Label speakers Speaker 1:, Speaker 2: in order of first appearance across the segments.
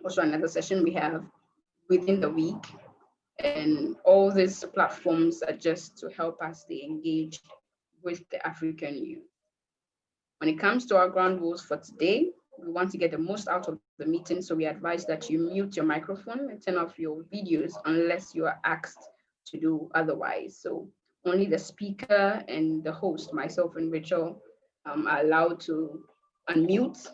Speaker 1: also another session we have within the week. And all these platforms are just to help us stay engaged with the African youth. When it comes to our ground rules for today, we want to get the most out of the meeting, so we advise that you mute your microphone and turn off your videos unless you are asked to do otherwise. So only the speaker and the host, myself and Rachel, are allowed to unmute.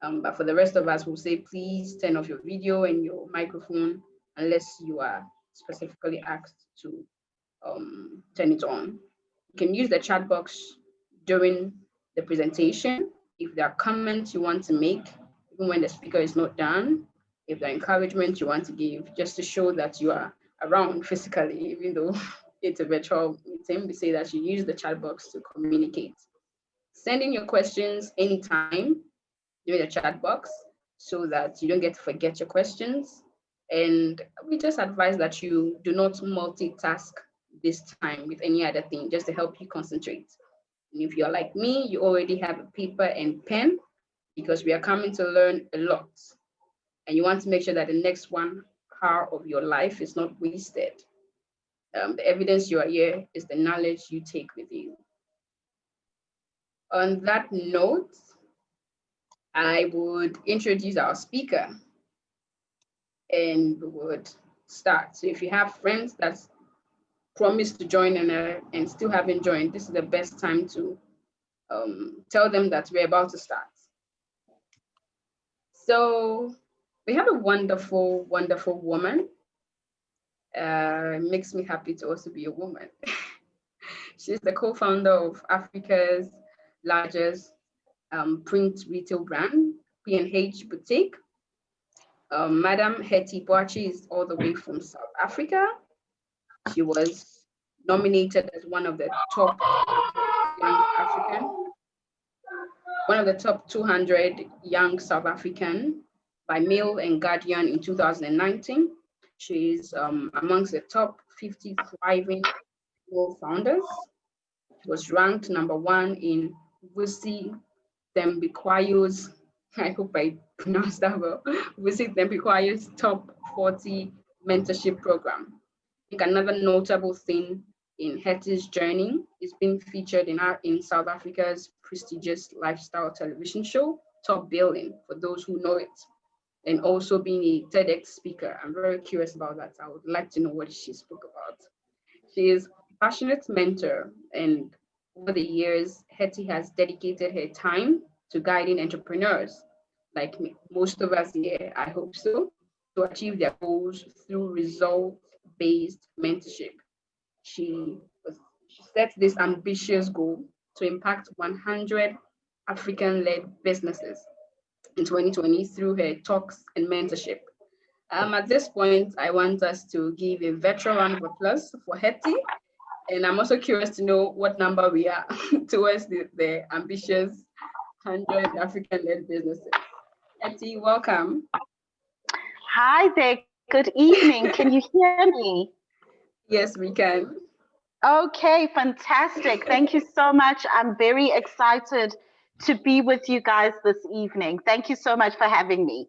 Speaker 1: But for the rest of us, we'll say, please turn off your video and your microphone unless you are specifically asked to turn it on. You can use the chat box during the presentation. If there are comments you want to make, even when the speaker is not done, if there are encouragement you want to give, just to show that you are around physically, even though it's a virtual meeting, we say that you use the chat box to communicate. Send in your questions anytime during the chat box so that you don't get to forget your questions. And we just advise that you do not multitask this time with any other thing, just to help you concentrate. And if you're like me, you already have a paper and pen because we are coming to learn a lot. And you want to make sure that the next 1 hour of your life is not wasted. The evidence you are here is the knowledge you take with you. On that note, I would introduce our speaker and we would start. So if you have friends that promised to join and still haven't joined, this is the best time to tell them that we're about to start. So we have a wonderful, wonderful woman. It makes me happy to also be a woman. She's the co-founder of Africa's largest print retail brand, P&H Boutique. Madam Hetty is all the way from South Africa. She was nominated as one of the top young African, one of the top 200 young South African by Mail and Guardian in 2019. She is amongst the top 50 thriving founders. She was ranked #1 in Vusi Thembekwayo's, I hope I pronounced that well, Vusi Thembekwayo's top 40 mentorship program. I think another notable thing in Hetty's journey is being featured in South Africa's prestigious lifestyle television show, Top Billing, for those who know it, and also being a Tedx speaker. I'm very curious about that. I would like to know what she spoke about. She is a passionate mentor, and over the years, Hetty has dedicated her time to guiding entrepreneurs, like most of us here, I hope so, to achieve their goals through result-based mentorship. She set this ambitious goal to impact 100 African-led businesses in 2020 through her talks and mentorship. At this point, I want us to give a virtual round of applause for Hetty. And I'm also curious to know what number we are towards the ambitious 100 African-led businesses. Hetty, welcome.
Speaker 2: Hi there. Good evening. Can you hear me?
Speaker 1: Yes, we can.
Speaker 2: Okay, fantastic. Thank you so much. I'm very excited to be with you guys this evening. Thank you so much for having me.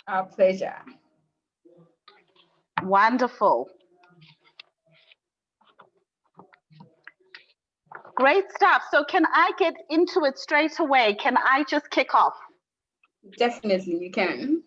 Speaker 1: Our pleasure.
Speaker 2: Wonderful. Great stuff. So can I get into it straight away? Can I just kick off?
Speaker 1: Definitely, you can.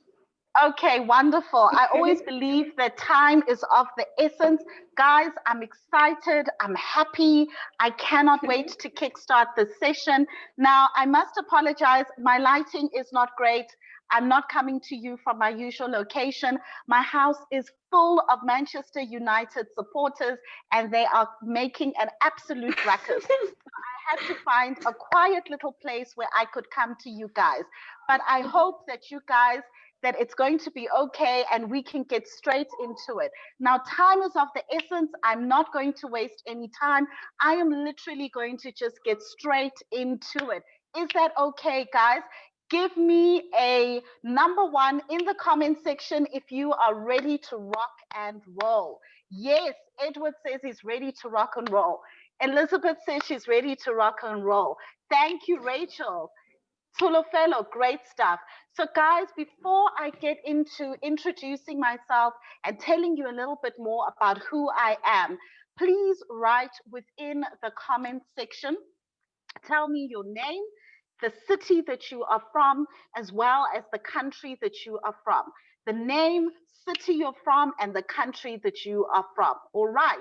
Speaker 2: Okay, wonderful. I always believe that time is of the essence. Guys, I'm excited. I'm happy. I cannot wait to kickstart this session. Now, I must apologize. My lighting is not great. I'm not coming to you from my usual location. My house is full of Manchester United supporters, and they are making an absolute ruckus. So I had to find a quiet little place where I could come to you guys. But I hope that you guys that it's going to be okay and we can get straight into it. Now, time is of the essence. I'm not going to waste any time. I am literally going to just get straight into it. Is that okay, guys? Give me a #1 in the comment section if you are ready to rock and roll. Yes, Edward says he's ready to rock and roll. Elizabeth says she's ready to rock and roll. Thank you, Rachel. Tulofelo, great stuff. So guys, before I get into introducing myself and telling you a little bit more about who I am, please write within the comment section. Tell me your name, the city that you are from, as well as the country that you are from. The name, city you're from, and the country that you are from. All right,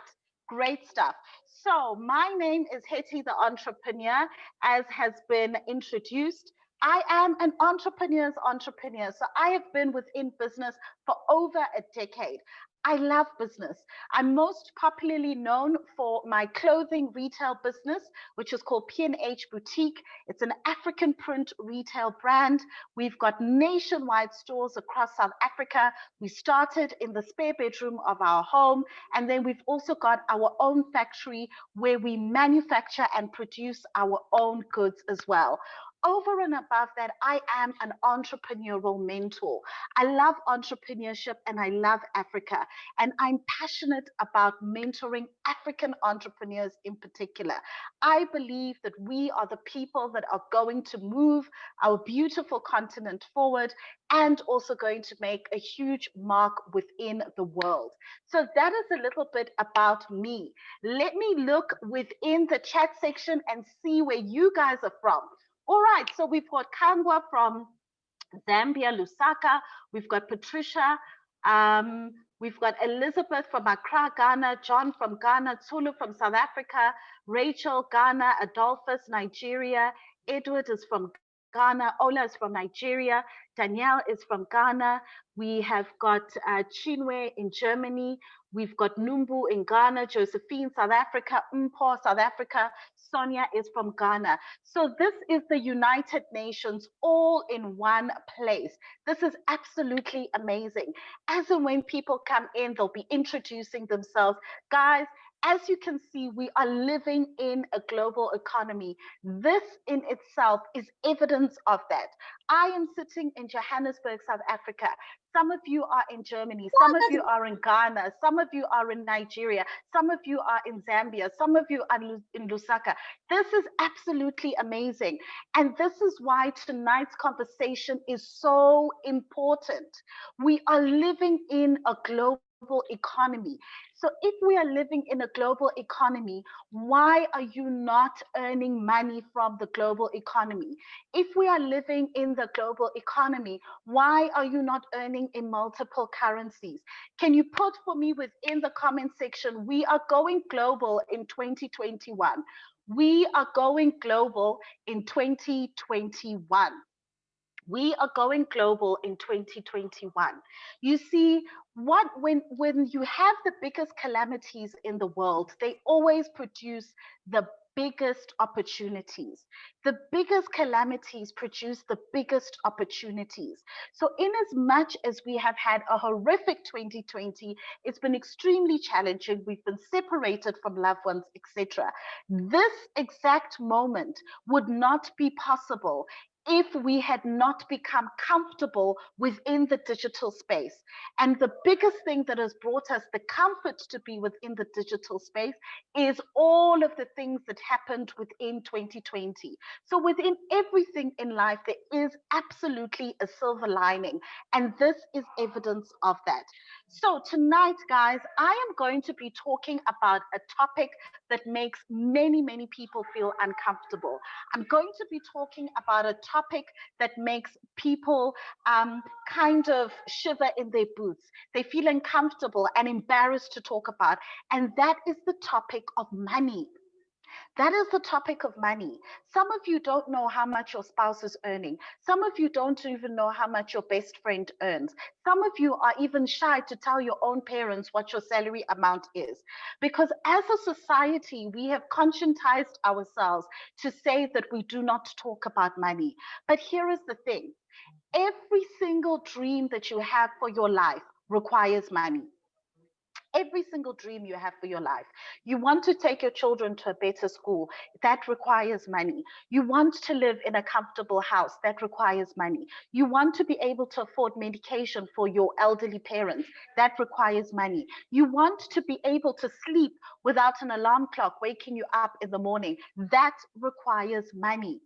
Speaker 2: great stuff. So my name is Hetty the entrepreneur, as has been introduced. I am an entrepreneur's entrepreneur. So I have been within business for over a decade. I love business. I'm most popularly known for my clothing retail business, which is called P&H Boutique. It's an African print retail brand. We've got nationwide stores across South Africa. We started in the spare bedroom of our home, and then we've also got our own factory where we manufacture and produce our own goods as well. Over and above that, I am an entrepreneurial mentor. I love entrepreneurship and I love Africa. And I'm passionate about mentoring African entrepreneurs in particular. I believe that we are the people that are going to move our beautiful continent forward and also going to make a huge mark within the world. So that is a little bit about me. Let me look within the chat section and see where you guys are from. All right, so we've got Kangwa from Zambia, Lusaka. We've got Patricia. We've got Elizabeth from Accra, Ghana. John from Ghana. Tulu from South Africa. Rachel, Ghana. Adolphus, Nigeria. Edward is from Ghana. Ola is from Nigeria. Danielle is from Ghana. We have got Chinwe in Germany. We've got Numbu in Ghana, Josephine, South Africa, Mpo, South Africa. Sonia is from Ghana. So this is the United Nations all in one place. This is absolutely amazing. As and when people come in, they'll be introducing themselves. Guys, as you can see, we are living in a global economy. This in itself is evidence of that. I am sitting in Johannesburg, South Africa. Some of you are in Germany. Some of you are in Ghana. Some of you are in Nigeria. Some of you are in Zambia. Some of you are in Lusaka. This is absolutely amazing. And this is why tonight's conversation is so important. We are living in a global economy. So if we are living in a global economy, why are you not earning money from the global economy? If we are living in the global economy, why are you not earning in multiple currencies? Can you put for me within the comment section, we are going global in 2021. We are going global in 2021. We are going global in 2021. You see, when you have the biggest calamities in the world, they always produce the biggest opportunities. The biggest calamities produce the biggest opportunities. So in as much as we have had a horrific 2020, it's been extremely challenging. We've been separated from loved ones, etc. This exact moment would not be possible if we had not become comfortable within the digital space. And the biggest thing that has brought us the comfort to be within the digital space is all of the things that happened within 2020. So within everything in life, there is absolutely a silver lining. And this is evidence of that. So tonight, guys, I am going to be talking about a topic that makes many, many people feel uncomfortable. I'm going to be talking about a topic that makes people kind of shiver in their boots. They feel uncomfortable and embarrassed to talk about, and that is the topic of money. That is the topic of money. Some of you don't know how much your spouse is earning. Some of you don't even know how much your best friend earns. Some of you are even shy to tell your own parents what your salary amount is. Because as a society, we have conscientized ourselves to say that we do not talk about money. But here is the thing. Every single dream that you have for your life requires money. Every single dream you have for your life. You want to take your children to a better school, that requires money. You want to live in a comfortable house, that requires money. You want to be able to afford medication for your elderly parents, that requires money. You want to be able to sleep without an alarm clock waking you up in the morning, that requires money.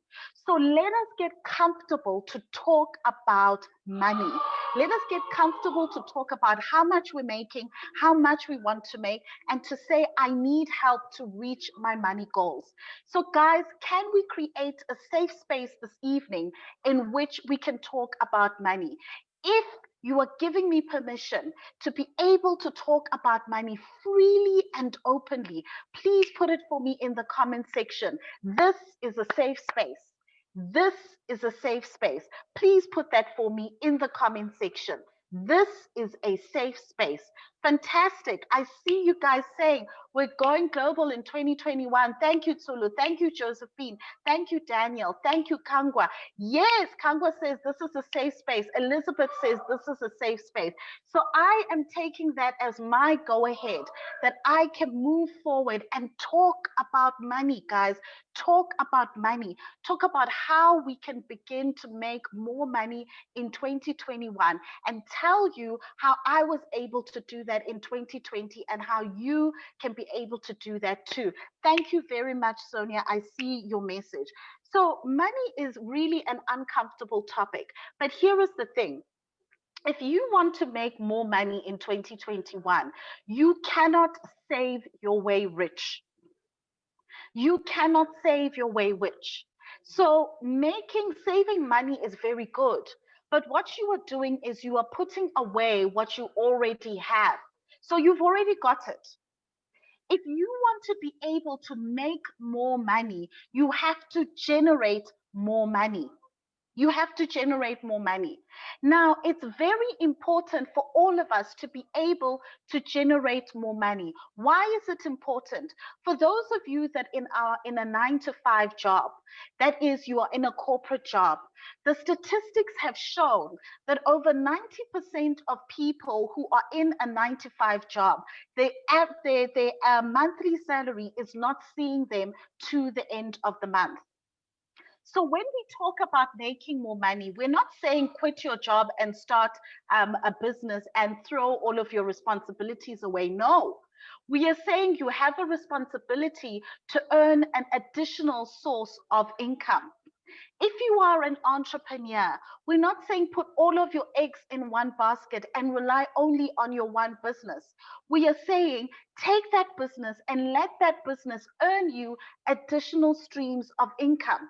Speaker 2: So let us get comfortable to talk about money. Let us get comfortable to talk about how much we're making, how much we want to make, and to say, I need help to reach my money goals. So guys, can we create a safe space this evening in which we can talk about money? If you are giving me permission to be able to talk about money freely and openly, please put it for me in the comment section. This is a safe space. This is a safe space. Please put that for me in the comment section. This is a safe space. Fantastic. I see you guys saying we're going global in 2021. Thank you, Tsulu. Thank you, Josephine. Thank you, Daniel. Thank you, Kangwa. Yes, Kangwa says this is a safe space. Elizabeth says this is a safe space. So I am taking that as my go ahead, that I can move forward and talk about money, guys. Talk about money. Talk about how we can begin to make more money in 2021 and tell you how I was able to do that in 2020 and how you can be able to do that too. Thank you very much, Sonia. I see your message. So money is really an uncomfortable topic, but here is the thing. If you want to make more money in 2021, you cannot save your way rich. You cannot save your way rich. So saving money is very good. But what you are doing is you are putting away what you already have. So you've already got it. If you want to be able to make more money, you have to generate more money. You have to generate more money. Now, it's very important for all of us to be able to generate more money. Why is it important? For those of you that are in a 9-to-5 job, that is, you are in a corporate job, the statistics have shown that over 90% of people who are in a 9-to-5 job, their monthly salary is not seeing them to the end of the month. So when we talk about making more money, we're not saying quit your job and start a business and throw all of your responsibilities away. No, we are saying you have a responsibility to earn an additional source of income. If you are an entrepreneur, we're not saying put all of your eggs in one basket and rely only on your one business. We are saying take that business and let that business earn you additional streams of income.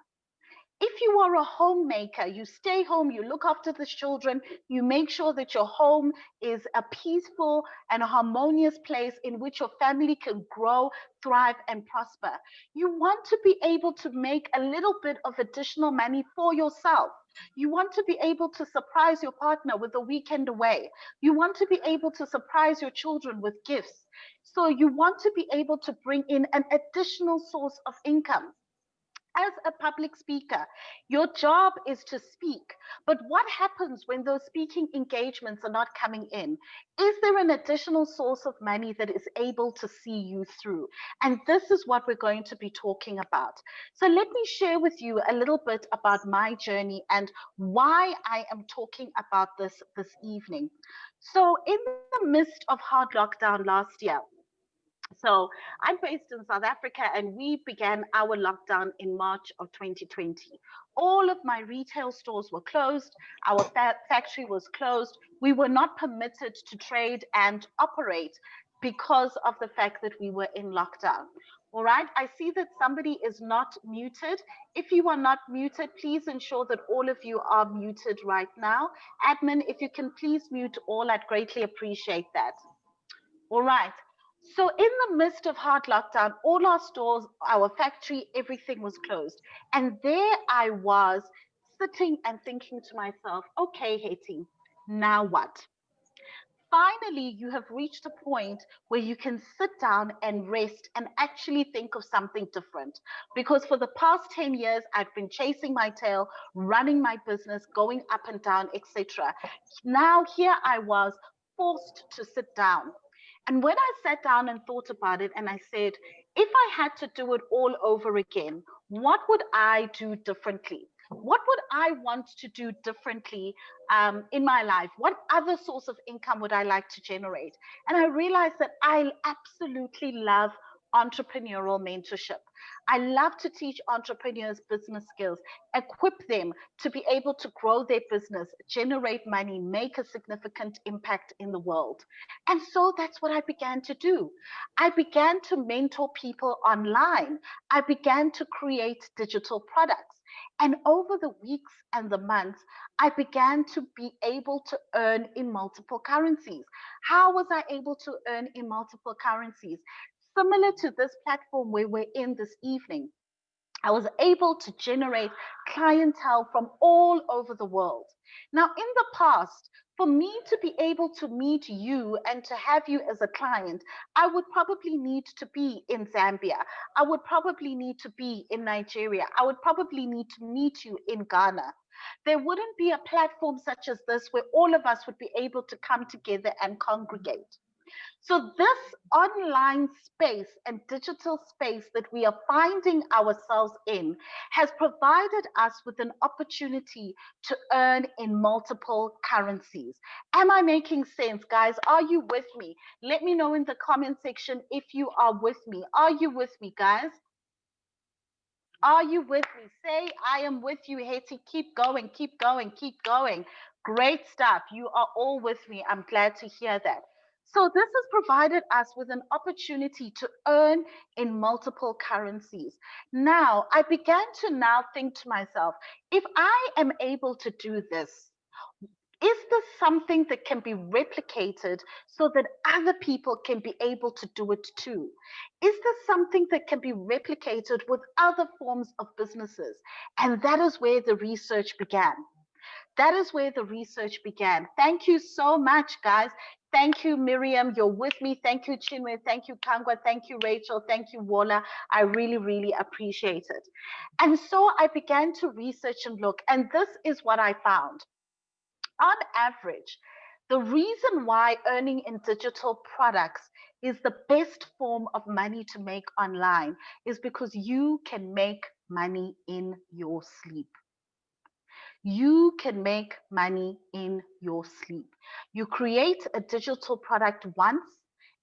Speaker 2: If you are a homemaker, you stay home, you look after the children, you make sure that your home is a peaceful and a harmonious place in which your family can grow, thrive, and prosper. You want to be able to make a little bit of additional money for yourself. You want to be able to surprise your partner with a weekend away. You want to be able to surprise your children with gifts. So you want to be able to bring in an additional source of income. As a public speaker, your job is to speak. But what happens when those speaking engagements are not coming in? Is there an additional source of money that is able to see you through? And this is what we're going to be talking about. So let me share with you a little bit about my journey and why I am talking about this evening. So in the midst of hard lockdown last year, so I'm based in South Africa, and we began our lockdown in March of 2020. All of my retail stores were closed. Our factory was closed. We were not permitted to trade and operate because of the fact that we were in lockdown. All right, I see that somebody is not muted. If you are not muted, please ensure that all of you are muted right now. Admin, if you can please mute all, I'd greatly appreciate that. All right. So in the midst of hard lockdown, all our stores, our factory, everything was closed. And there I was sitting and thinking to myself, okay, Hetty, now what? Finally, you have reached a point where you can sit down and rest and actually think of something different. Because for the past 10 years, I've been chasing my tail, running my business, going up and down, etc. Now here I was forced to sit down. And when I sat down and thought about it, and I said, if I had to do it all over again, what would I do differently? What would I want to do differently in my life? What other source of income would I like to generate? And I realized that I absolutely love entrepreneurial mentorship. I love to teach entrepreneurs business skills, equip them to be able to grow their business, generate money, make a significant impact in the world. And so that's what I began to do. I began to mentor people online. I began to create digital products. And over the weeks and the months, I began to be able to earn in multiple currencies. How was I able to earn in multiple currencies? Similar to this platform where we're in this evening, I was able to generate clientele from all over the world. Now, in the past, for me to be able to meet you and to have you as a client, I would probably need to be in Zambia. I would probably need to be in Nigeria. I would probably need to meet you in Ghana. There wouldn't be a platform such as this where all of us would be able to come together and congregate. So this online space and digital space that we are finding ourselves in has provided us with an opportunity to earn in multiple currencies. Am I making sense, guys? Are you with me? Let me know in the comment section if you are with me. Are you with me, guys? Are you with me? Say, I am with you, Hetty. Keep going, keep going, keep going. Great stuff. You are all with me. I'm glad to hear that. So this has provided us with an opportunity to earn in multiple currencies. Now, I began to now think to myself, if I am able to do this, is this something that can be replicated so that other people can be able to do it too? Is this something that can be replicated with other forms of businesses? And that is where the research began. That is where the research began. Thank you so much, guys. Thank you, Miriam. You're with me. Thank you, Chinwe. Thank you, Kangwa. Thank you, Rachel. Thank you, Wala. I really, really appreciate it. And so I began to research and look, and this is what I found. On average, the reason why earning in digital products is the best form of money to make online is because you can make money in your sleep. You can make money in your sleep. You create a digital product once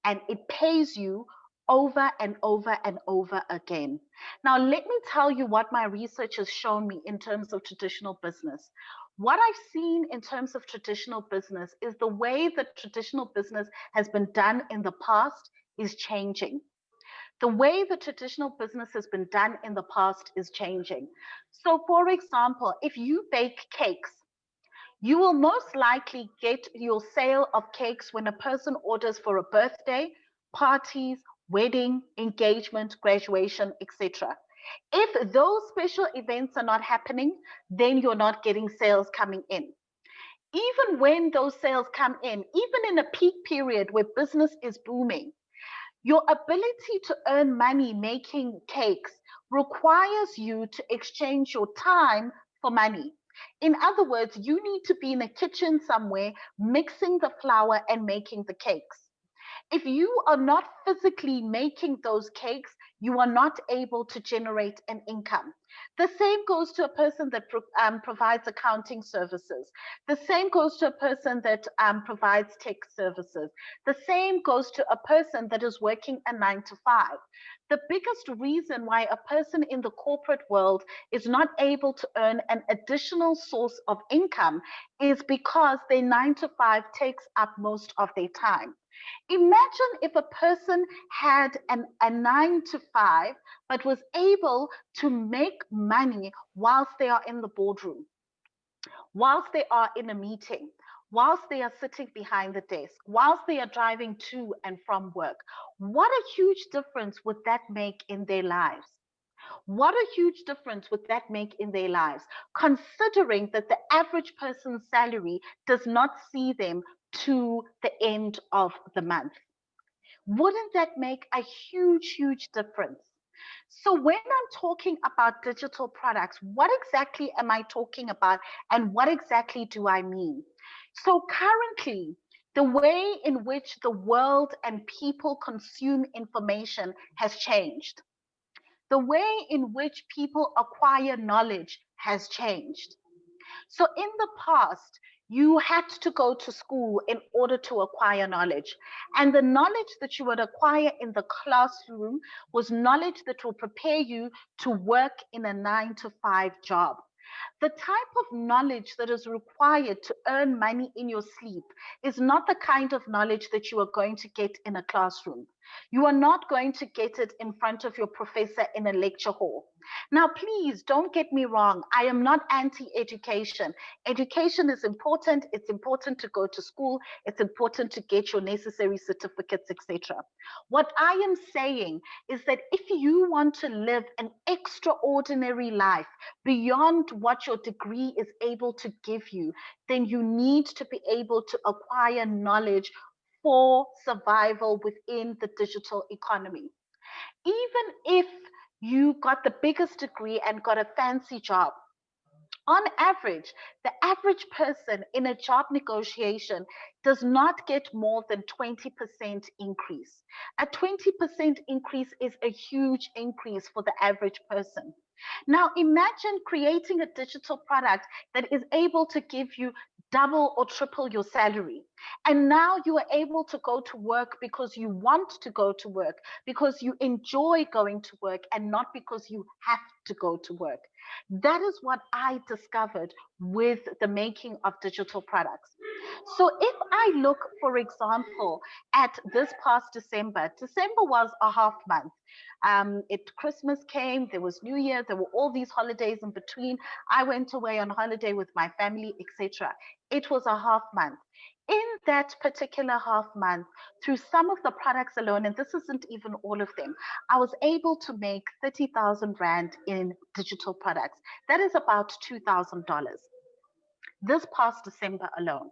Speaker 2: and it pays you over and over and over again. Now, let me tell you what my research has shown me in terms of traditional business. What I've seen in terms of traditional business is the way that traditional business has been done in the past is changing. The way the traditional business has been done in the past is changing. So, for example, if you bake cakes, you will most likely get your sale of cakes when a person orders for a birthday, parties, wedding, engagement, graduation, etc. If those special events are not happening, then you're not getting sales coming in. Even when those sales come in, even in a peak period where business is booming, your ability to earn money making cakes requires you to exchange your time for money. In other words, you need to be in a kitchen somewhere mixing the flour and making the cakes. If you are not physically making those cakes, you are not able to generate an income. The same goes to a person that provides accounting services. The same goes to a person that provides tech services. The same goes to a person that is working a 9 to 5. The biggest reason why a person in the corporate world is not able to earn an additional source of income is because their 9 to 5 takes up most of their time. Imagine if a person had a 9 to 5, but was able to make money whilst they are in the boardroom, whilst they are in a meeting, whilst they are sitting behind the desk, whilst they are driving to and from work. What a huge difference would that make in their lives? What a huge difference would that make in their lives, considering that the average person's salary does not see them to the end of the month? Wouldn't that make a huge, huge difference? So when I'm talking about digital products, what exactly am I talking about and what exactly do I mean? So currently, the way in which the world and people consume information has changed. The way in which people acquire knowledge has changed. So in the past, you had to go to school in order to acquire knowledge. And the knowledge that you would acquire in the classroom was knowledge that will prepare you to work in a 9 to 5 job. The type of knowledge that is required to earn money in your sleep is not the kind of knowledge that you are going to get in a classroom. You are not going to get it in front of your professor in a lecture hall. Now, please don't get me wrong. I am not anti-education. Education is important. It's important to go to school. It's important to get your necessary certificates, etc. What I am saying is that if you want to live an extraordinary life beyond what your degree is able to give you, then you need to be able to acquire knowledge for survival within the digital economy. Even if you got the biggest degree and got a fancy job, on average, the average person in a job negotiation does not get more than 20% increase. A 20% increase is a huge increase for the average person. Now, imagine creating a digital product that is able to give you double or triple your salary. And now you are able to go to work because you want to go to work, because you enjoy going to work, and not because you have to go to work. That is what I discovered with the making of digital products. So if I look, for example, at this past December, December was a half month. Christmas came, there was New Year, there were all these holidays in between. I went away on holiday with my family, etc. It was a half month. In that particular half month, through some of the products alone, and this isn't even all of them, I was able to make 30,000 Rand in digital products. That is about $2,000 this past December alone.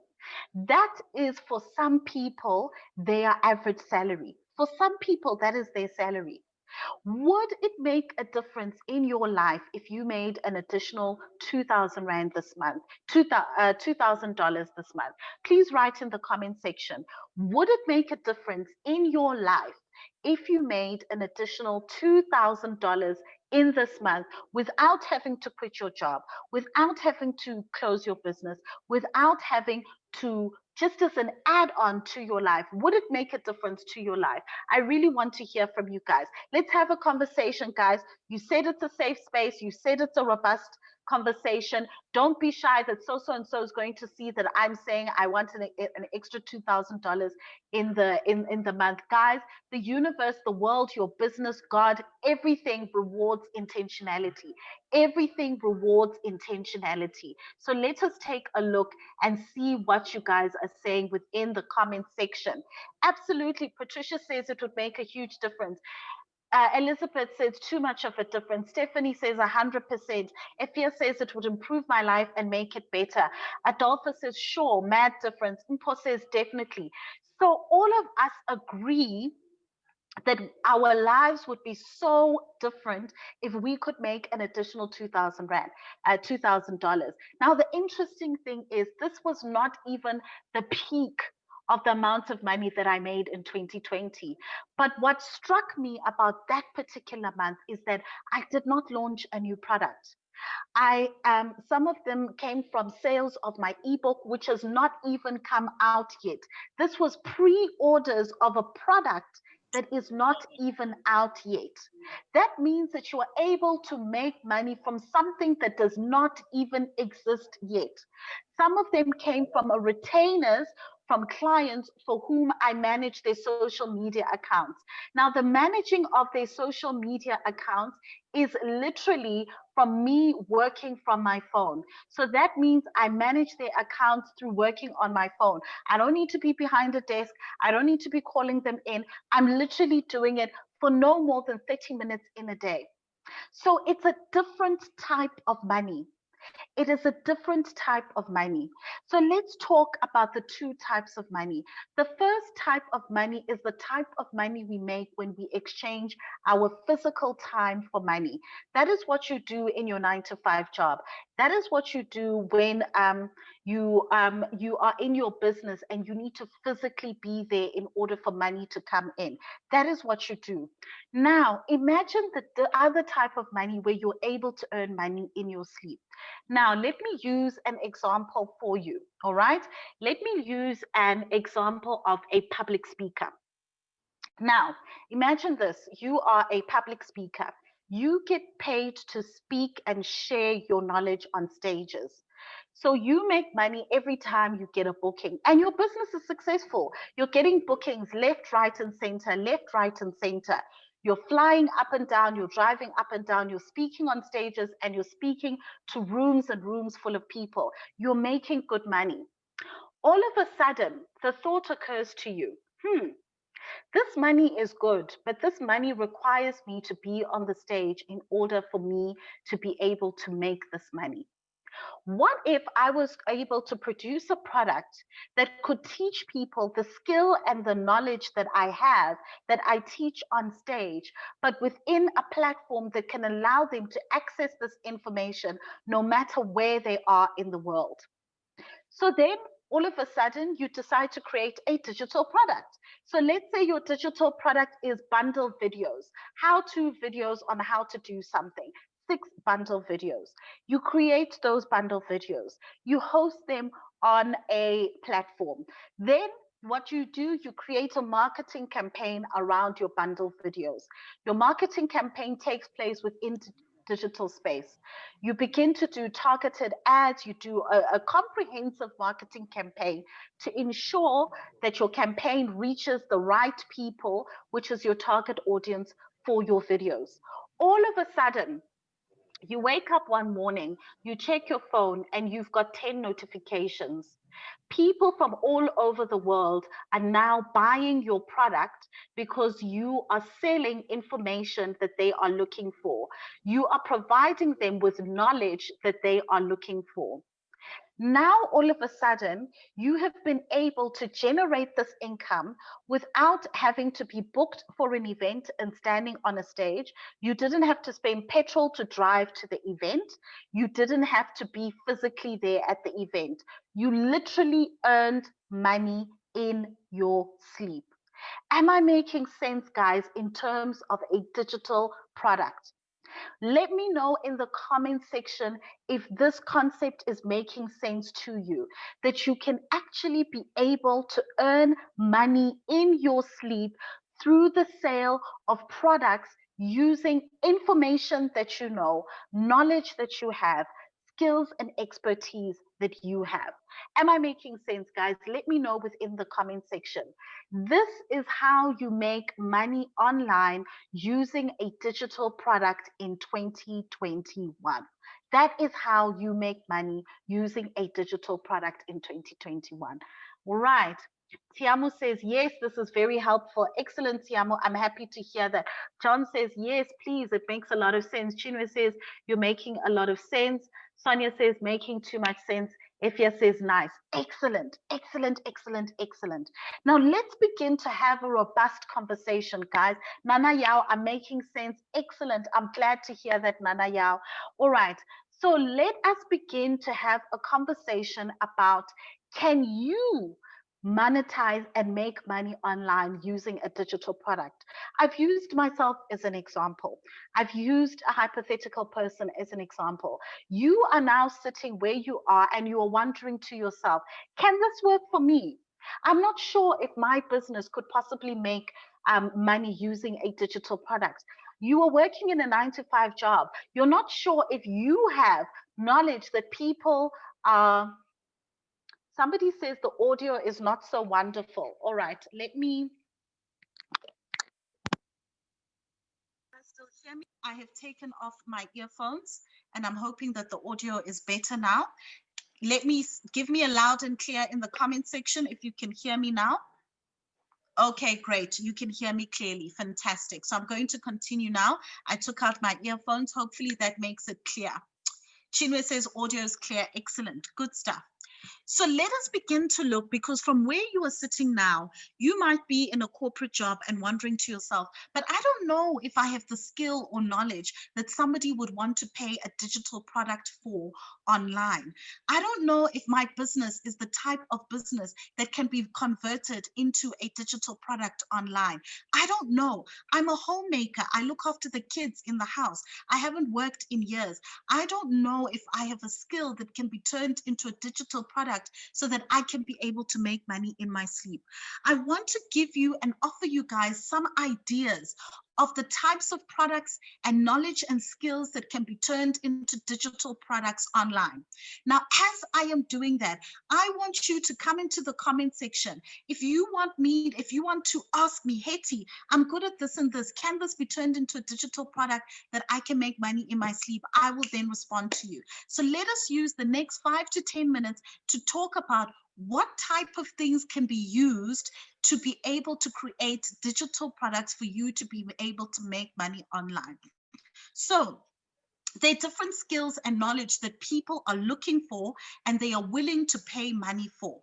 Speaker 2: That is for some people their average salary. For some people, that is their salary. Would it make a difference in your life if you made an additional 2,000 Rand this month, $2,000 this month? Please write in the comment section. Would it make a difference in your life if you made an additional $2,000 in this month without having to quit your job, without having to close your business, without having to, just as an add-on to your life? Would it make a difference to your life? I really want to hear from you guys. Let's have a conversation, guys. You said it's a safe space. You said it's a robust conversation. Don't be shy that so and so is going to see that I'm saying I want an extra $2,000 in the month. Guys, the universe, the world, your business, God, everything rewards intentionality. Everything rewards intentionality. So let us take a look and see what you guys are saying within the comment section. Absolutely. Patricia says it would make a huge difference. Elizabeth says too much of a difference. Stephanie says 100%. Efia says it would improve my life and make it better. Adolpha says sure, mad difference. Mpo says definitely. So all of us agree that our lives would be so different if we could make an additional 2,000 Rand, $2,000. Now, the interesting thing is this was not even the peak of the amount of money that I made in 2020. But what struck me about that particular month is that I did not launch a new product. Some of them came from sales of my ebook, which has not even come out yet. This was pre-orders of a product that is not even out yet. That means that you are able to make money from something that does not even exist yet. Some of them came from retainers from clients for whom I manage their social media accounts. Now, the managing of their social media accounts is literally from me working from my phone. So that means I manage their accounts through working on my phone. I don't need to be behind a desk. I don't need to be calling them in. I'm literally doing it for no more than 30 minutes in a day. So it's a different type of money. It is a different type of money. So let's talk about the two types of money. The first type of money is the type of money we make when we exchange our physical time for money. That is what you do in your 9 to 5 job. That is what you do when you are in your business and you need to physically be there in order for money to come in. That is what you do. Now, imagine the other type of money where you're able to earn money in your sleep. Now, let me use an example for you. All right. Let me use an example of a public speaker. Now, imagine this. You are a public speaker. You get paid to speak and share your knowledge on stages. So you make money every time you get a booking and your business is successful. You're getting bookings left, right, and center, left, right, and center. You're flying up and down, you're driving up and down, you're speaking on stages and you're speaking to rooms and rooms full of people. You're making good money. All of a sudden, the thought occurs to you, this money is good, but this money requires me to be on the stage in order for me to be able to make this money. What if I was able to produce a product that could teach people the skill and the knowledge that I have, that I teach on stage, but within a platform that can allow them to access this information no matter where they are in the world? So then all of a sudden you decide to create a digital product. So let's say your digital product is bundle videos, how-to videos on how to do something. 6 bundle videos. You create those bundle videos. You host them on a platform. Then what you do, you create a marketing campaign around your bundle videos. Your marketing campaign takes place within digital space. You begin to do targeted ads, you do a comprehensive marketing campaign to ensure that your campaign reaches the right people, which is your target audience for your videos. All of a sudden, you wake up one morning, you check your phone, and you've got 10 notifications. People from all over the world are now buying your product because you are selling information that they are looking for. You are providing them with knowledge that they are looking for. Now, all of a sudden, you have been able to generate this income without having to be booked for an event and standing on a stage. You didn't have to spend petrol to drive to the event. You didn't have to be physically there at the event. You literally earned money in your sleep. Am I making sense, guys, in terms of a digital product? Let me know in the comment section if this concept is making sense to you, that you can actually be able to earn money in your sleep through the sale of products using information that you know, knowledge that you have, skills and expertise that you have. Am I making sense, guys? Let me know within the comment section. This is how you make money online using a digital product in 2021. That is how you make money using a digital product in 2021. Right. Tiamo says, yes, this is very helpful. Excellent, Tiamo. I'm happy to hear that. John says, yes, please. It makes a lot of sense. Chinwe says, you're making a lot of sense. Sonia says, making too much sense. Efia says, nice. Excellent, excellent, excellent, excellent. Now let's begin to have a robust conversation, guys. Nana Yao, I'm making sense. Excellent. I'm glad to hear that, Nana Yao. All right. So let us begin to have a conversation about, can you monetize and make money online using a digital product? I've used myself as an example. I've used a hypothetical person as an example. You are now sitting where you are and you are wondering to yourself, can this work for me? I'm not sure if my business could possibly make money using a digital product. You are working in a 9-to-5 job. You're not sure if you have knowledge that people are. Somebody says the audio is not so wonderful. All right, let me. Still hear me? I have taken off my earphones and I'm hoping that the audio is better now. Give me a loud and clear in the comment section if you can hear me now. Okay, great. You can hear me clearly. Fantastic. So I'm going to continue now. I took out my earphones. Hopefully that makes it clear. Chinwe says audio is clear. Excellent. Good stuff. So let us begin to look, because from where you are sitting now, you might be in a corporate job and wondering to yourself, but I don't know if I have the skill or knowledge that somebody would want to pay a digital product for
Speaker 3: online. I don't know if my business is the type of business that can be converted into a digital product online. I don't know. I'm a homemaker. I look after the kids in the house. I haven't worked in years. I don't know if I have a skill that can be turned into a digital product so that I can be able to make money in my sleep. I want to give you and offer you guys some ideas of the types of products and knowledge and skills that can be turned into digital products online. Now, as I am doing that, I want you to come into the comment section. If you want to ask me, Hetty, I'm good at this and this, can this be turned into a digital product that I can make money in my sleep? I will then respond to you. So let us use the next 5 to 10 minutes to talk about what type of things can be used to be able to create digital products for you to be able to make money online. So there are different skills and knowledge that people are looking for and they are willing to pay money for.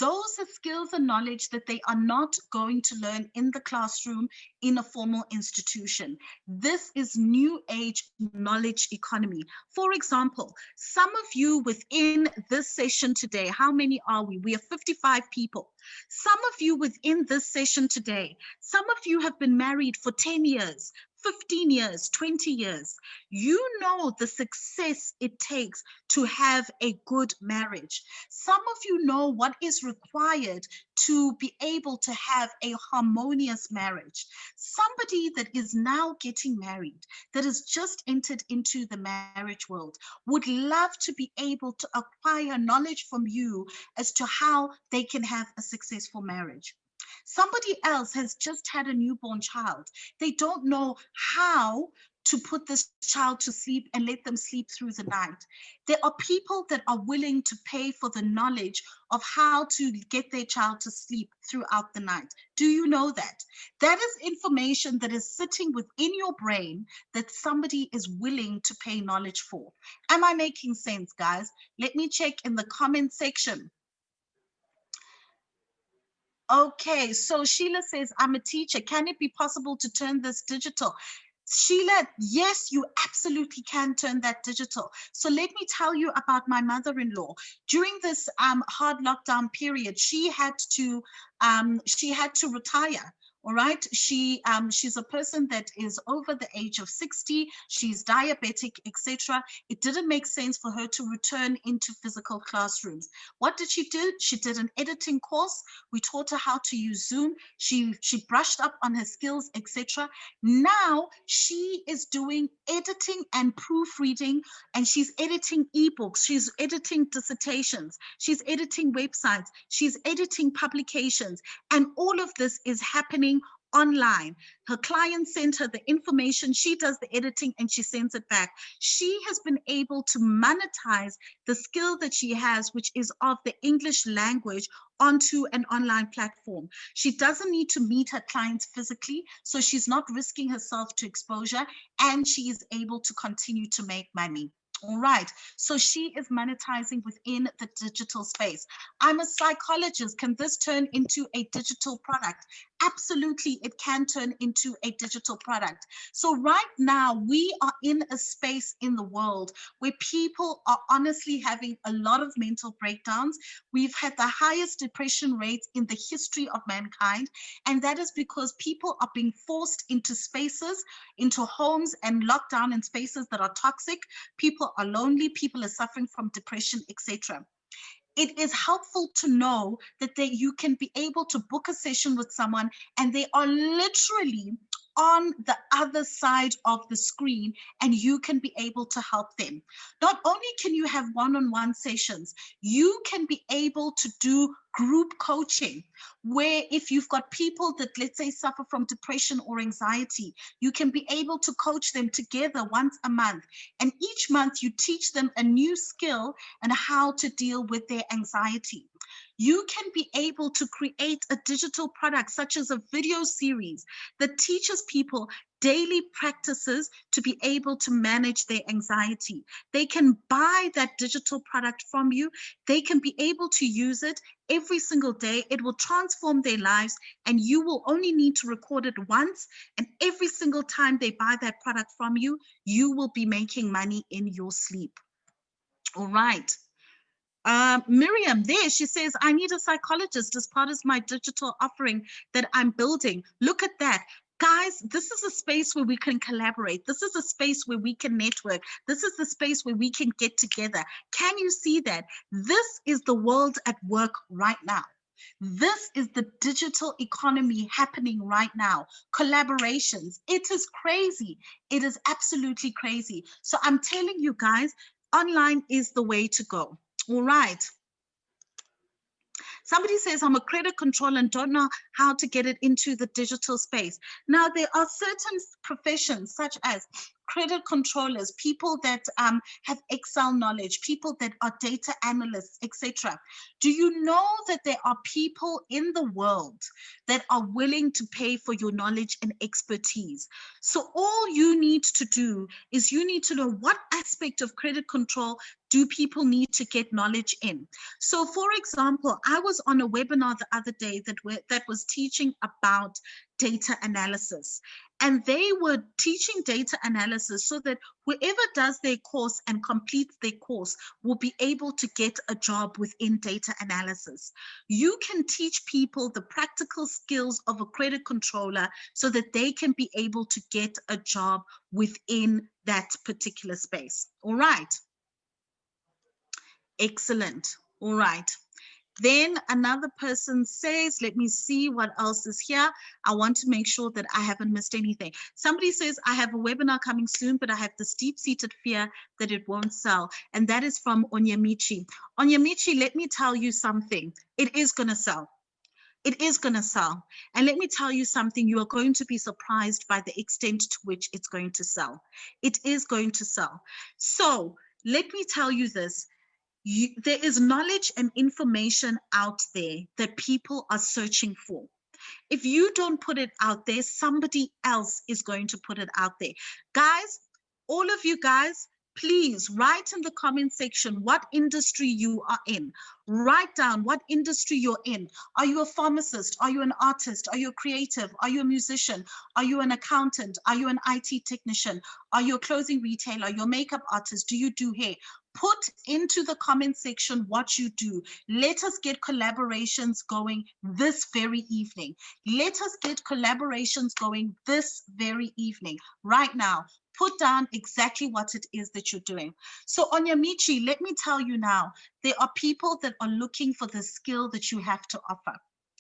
Speaker 3: Those are skills and knowledge that they are not going to learn in the classroom in a formal institution. This is new age knowledge economy. For example, some of you within this session today, how many are we? We are 55 people. Some of you within this session today, some of you have been married for 10 years, 15 years, 20 years. You know the success it takes to have a good marriage. Some of you know what is required to be able to have a harmonious marriage. Somebody that is now getting married, that has just entered into the marriage world, would love to be able to acquire knowledge from you as to how they can have a successful marriage. Somebody else has just had a newborn child. They don't know how to put this child to sleep and let them sleep through the night. There are people that are willing to pay for the knowledge of how to get their child to sleep throughout the night. Do you know that? That is information that is sitting within your brain that somebody is willing to pay knowledge for. Am I making sense, guys? Let me check in the comment section. Okay, so Sheila says, I'm a teacher. Can it be possible to turn this digital? Sheila, yes, you absolutely can turn that digital. So let me tell you about my mother-in-law. During this hard lockdown period, she had to retire. All right, she's a person that is over the age of 60. She's diabetic, etc. It didn't make sense for her to return into physical classrooms. What did she do? She did an editing course. We taught her how to use Zoom. She brushed up on her skills, etc. Now she is doing editing and proofreading, and she's editing ebooks. She's editing dissertations. She's editing websites. She's editing publications, and all of this is happening online. Her client sent her the information, she does the editing, and she sends it back. She has been able to monetize the skill that she has, which is of the English language, onto an online platform. She doesn't need to meet her clients physically, so she's not risking herself to exposure, and she is able to continue to make money. All right, so she is monetizing within the digital space. I'm a psychologist. Can this turn into a digital product? Absolutely, it can turn into a digital product. So right now, we are in a space in the world where people are honestly having a lot of mental breakdowns. We've had the highest depression rates in the history of mankind, and that is because people are being forced into spaces, into homes, and locked down in spaces that are toxic. People are lonely, people are suffering from depression, etc. It is helpful to know that you can be able to book a session with someone and they are literally on the other side of the screen, and you can be able to help them. Not only can you have one-on-one sessions, you can be able to do group coaching, where if you've got people that, let's say, suffer from depression or anxiety, you can be able to coach them together once a month. And each month you teach them a new skill and how to deal with their anxiety. You can be able to create a digital product such as a video series that teaches people daily practices to be able to manage their anxiety. They can buy that digital product from you. They can be able to use it every single day. It will transform their lives, and you will only need to record it once. And every single time they buy that product from you, you will be making money in your sleep. All right. Miriam there, she says, I need a psychologist as part of my digital offering that I'm building. Look at that. Guys, this is a space where we can collaborate. This is a space where we can network. This is the space where we can get together. Can you see that? This is the world at work right now. This is the digital economy happening right now. Collaborations. It is crazy. It is absolutely crazy. So I'm telling you guys, online is the way to go. All right. Somebody says, I'm a credit controller and don't know how to get it into the digital space. Now, there are certain professions such as credit controllers, people that have Excel knowledge, people that are data analysts, etc. Do you know that there are people in the world that are willing to pay for your knowledge and expertise? So all you need to do is you need to know what aspect of credit control do people need to get knowledge in. So for example, I was on a webinar the other day that was teaching about data analysis. And they were teaching data analysis so that whoever does their course and completes their course will be able to get a job within data analysis. You can teach people the practical skills of a credit controller so that they can be able to get a job within that particular space. All right. Excellent. All right. Then another person says, let me see what else is here. I want to make sure that I haven't missed anything. Somebody says, I have a webinar coming soon, but I have this deep-seated fear that it won't sell. And that is from Onyamichi. Onyamichi, let me tell you something. It is going to sell. It is going to sell. And let me tell you something, you are going to be surprised by the extent to which it's going to sell. It is going to sell. So let me tell you this. There is knowledge and information out there that people are searching for. If you don't put it out there, somebody else is going to put it out there. Guys, all of you guys, please write in the comment section what industry you are in. Write down what industry you're in. Are you a pharmacist? Are you an artist? Are you a creative? Are you a musician? Are you an accountant? Are you an IT technician? Are you a clothing retailer? Are you a makeup artist? Do you do hair? Put into the comment section what you do. Let us get collaborations going this very evening. Let us get collaborations going this very evening, right now. Put down exactly what it is that you're doing. So Onyamichi, let me tell you now, there are people that are looking for the skill that you have to offer.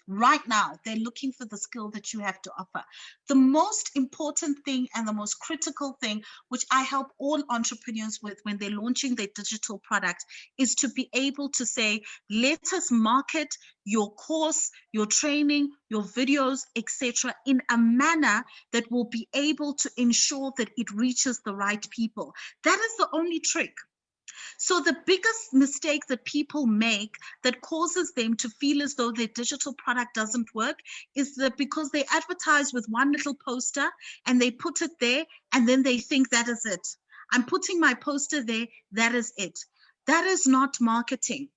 Speaker 3: Right now, they're looking for the skill that you have to offer. The most important thing and the most critical thing, which I help all entrepreneurs with when they're launching their digital product, is to be able to say, let us market your course, your training, your videos, etc., in a manner that will be able to ensure that it reaches the right people. That is the only trick. So the biggest mistake that people make that causes them to feel as though their digital product doesn't work is that because they advertise with one little poster and they put it there and then they think that is it. I'm putting my poster there, that is it. That is not marketing.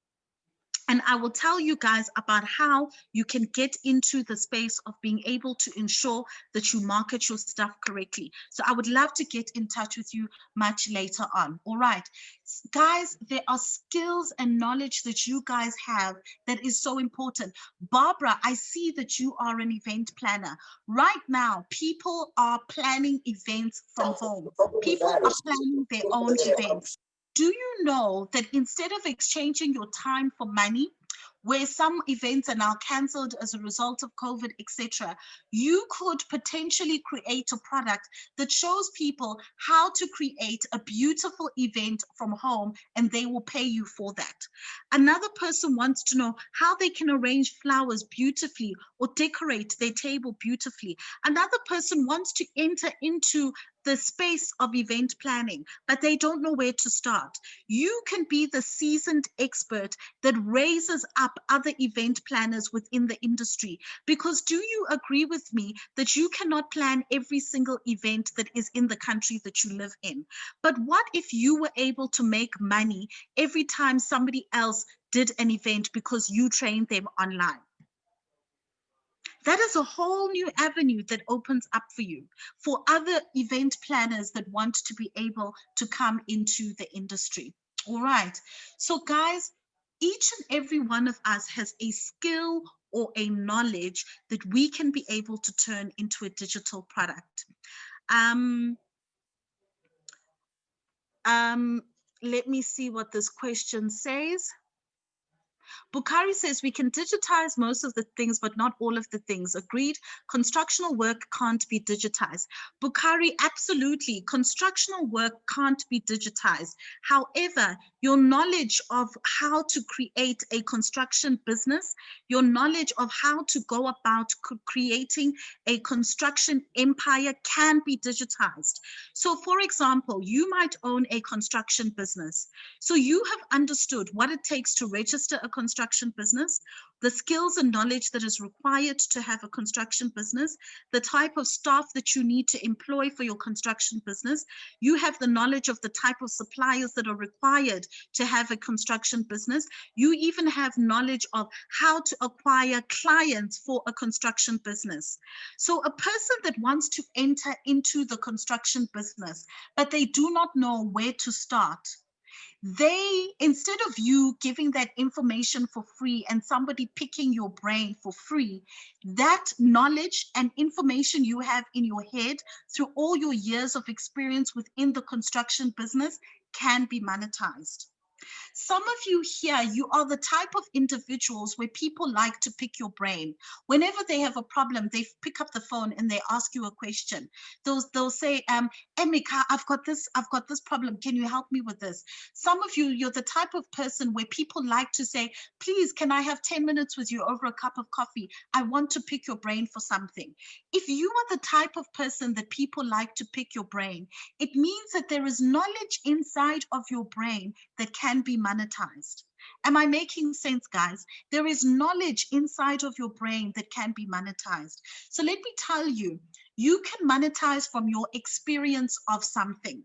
Speaker 3: And I will tell you guys about how you can get into the space of being able to ensure that you market your stuff correctly. So I would love to get in touch with you much later on. All right, guys, there are skills and knowledge that you guys have that is so important. Barbara, I see that you are an event planner. Right now, people are planning events from home. People are planning their own events. Do you know that instead of exchanging your time for money, where some events are now cancelled as a result of COVID, etc., you could potentially create a product that shows people how to create a beautiful event from home and they will pay you for that. Another person wants to know how they can arrange flowers beautifully or decorate their table beautifully. Another person wants to enter into the space of event planning, but they don't know where to start. You can be the seasoned expert that raises up other event planners within the industry. Because do you agree with me that you cannot plan every single event that is in the country that you live in? But what if you were able to make money every time somebody else did an event because you trained them online? That is a whole new avenue that opens up for you, for other event planners that want to be able to come into the industry. All right. So guys, each and every one of us has a skill or a knowledge that we can be able to turn into a digital product. Let me see what this question says. Bukhari says we can digitize most of the things, but not all of the things. Agreed. Constructional work can't be digitized. Bukhari, absolutely. Constructional work can't be digitized. However, your knowledge of how to create a construction business, your knowledge of how to go about creating a construction empire can be digitized. So, for example, you might own a construction business. So you have understood what it takes to register a construction business, the skills and knowledge that is required to have a construction business, the type of staff that you need to employ for your construction business. You have the knowledge of the type of suppliers that are required to have a construction business. You even have knowledge of how to acquire clients for a construction business. So a person that wants to enter into the construction business, but they do not know where to start, they, instead of you giving that information for free and somebody picking your brain for free, that knowledge and information you have in your head through all your years of experience within the construction business can be monetized. Some of you here, you are the type of individuals where people like to pick your brain. Whenever they have a problem, they pick up the phone and they ask you a question. They'll say, Emika, I've got this problem. Can you help me with this? Some of you, you're the type of person where people like to say, please, can I have 10 minutes with you over a cup of coffee? I want to pick your brain for something. If you are the type of person that people like to pick your brain, it means that there is knowledge inside of your brain that can be monetized. Am I making sense, guys? There is knowledge inside of your brain that can be monetized. So let me tell you, you can monetize from your experience of something.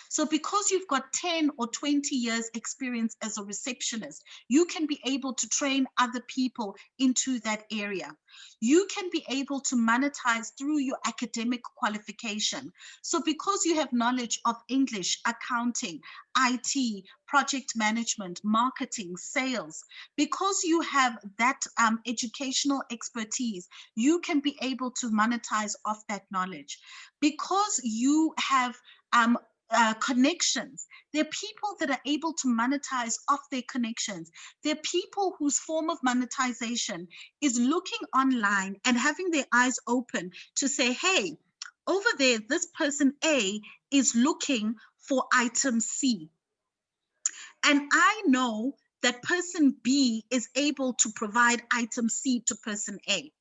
Speaker 3: So because you've got 10 or 20 years experience as a receptionist, you can be able to train other people into that area. You can be able to monetize through your academic qualification. So because you have knowledge of English, accounting, IT, project management, marketing, sales, because you have that educational expertise, you can be able to monetize off that knowledge. Because you have connections. There are people that are able to monetize off their connections. There are people whose form of monetization is looking online and having their eyes open to say, hey, over there, this person A is looking for item C. And I know that person B is able to provide item C to person A.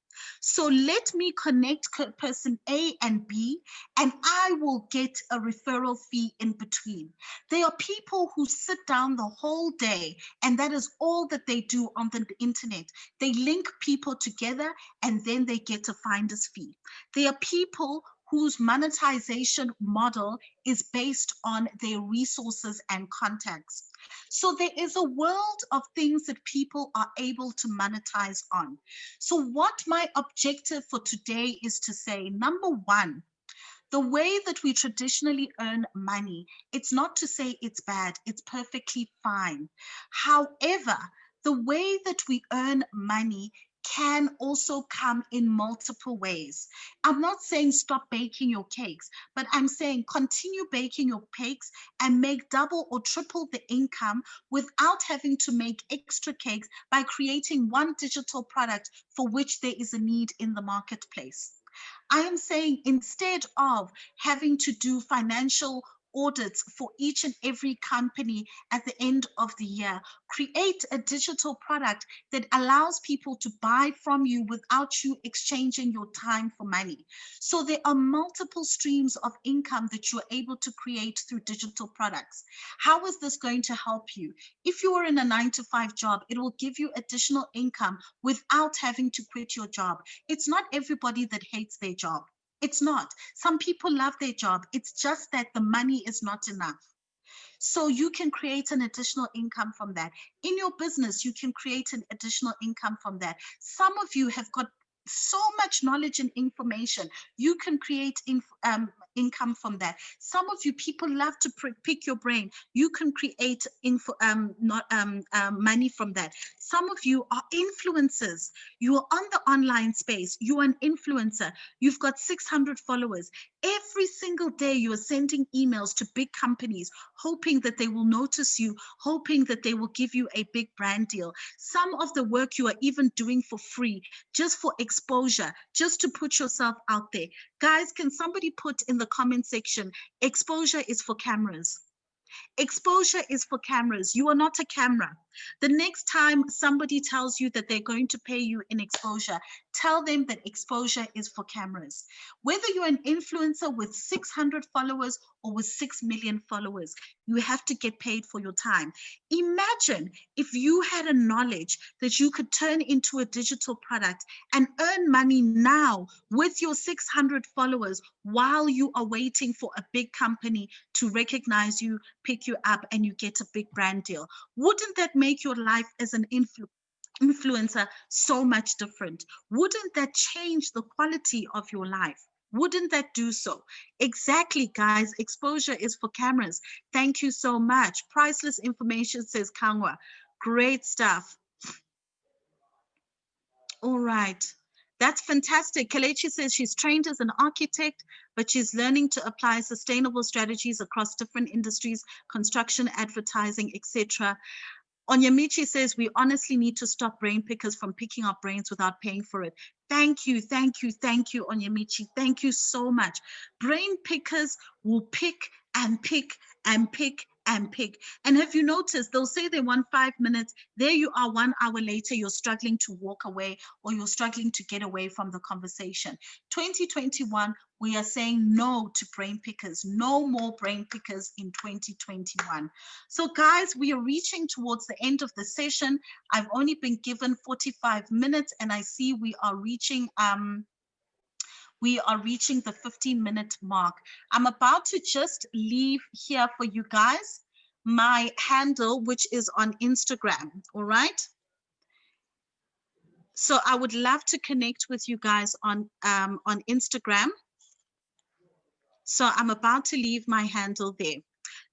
Speaker 3: So let me connect person A and B, and I will get a referral fee in between. There are people who sit down the whole day, and that is all that they do on the internet. They link people together, and then they get a finder's fee. There are people whose monetization model is based on their resources and contacts. So there is a world of things that people are able to monetize on. So what my objective for today is to say, number one, the way that we traditionally earn money, it's not to say it's bad, it's perfectly fine. However, the way that we earn money can also come in multiple ways. I'm not saying stop baking your cakes, but I'm saying continue baking your cakes and make double or triple the income without having to make extra cakes by creating one digital product for which there is a need in the marketplace. I am saying instead of having to do financial audits for each and every company at the end of the year, create a digital product that allows people to buy from you without you exchanging your time for money. So there are multiple streams of income that you're able to create through digital products. How is this going to help you? If you are in a 9-to-5 job, it will give you additional income without having to quit your job. It's not everybody that hates their job. It's not. Some people love their job. It's just that the money is not enough. So you can create an additional income from that. In your business, you can create an additional income from that. Some of you have got so much knowledge and information. You can create income from that. Some of you people love to pick your brain. You can create money from that. Some of you are influencers. You are on the online space. You are an influencer. You've got 600 followers. Every single day you are sending emails to big companies, hoping that they will notice you, hoping that they will give you a big brand deal. Some of the work you are even doing for free, just for exposure, just to put yourself out there. Guys, can somebody put in the comment section, exposure is for cameras. Exposure is for cameras. You are not a camera. The next time somebody tells you that they're going to pay you in exposure, tell them that exposure is for cameras. Whether you're an influencer with 600 followers or with 6 million followers, you have to get paid for your time. Imagine if you had a knowledge that you could turn into a digital product and earn money now with your 600 followers while you are waiting for a big company to recognize you, pick you up, and you get a big brand deal. Wouldn't that make your life as an influencer so much different? Wouldn't that change the quality of your life? Wouldn't that do so? Exactly, guys. Exposure is for cameras. Thank you so much. Priceless information, says Kangwa. Great stuff. All right. That's fantastic. Kalechi says she's trained as an architect, but she's learning to apply sustainable strategies across different industries, construction, advertising, etc. Onyamichi says we honestly need to stop brain pickers from picking our brains without paying for it. Thank you, thank you, thank you, Onyamichi. Thank you so much. Brain pickers will pick and pick and pick and pick. And have you noticed, they'll say they want 5 minutes. There you are 1 hour later, you're struggling to walk away or you're struggling to get away from the conversation. 2021, we are saying no to brain pickers. No more brain pickers in 2021. So guys, we are reaching towards the end of the session. I've only been given 45 minutes and I see we are reaching the 15-minute mark. I'm about to just leave here for you guys my handle, which is on Instagram, all right? So I would love to connect with you guys on Instagram. So I'm about to leave my handle there.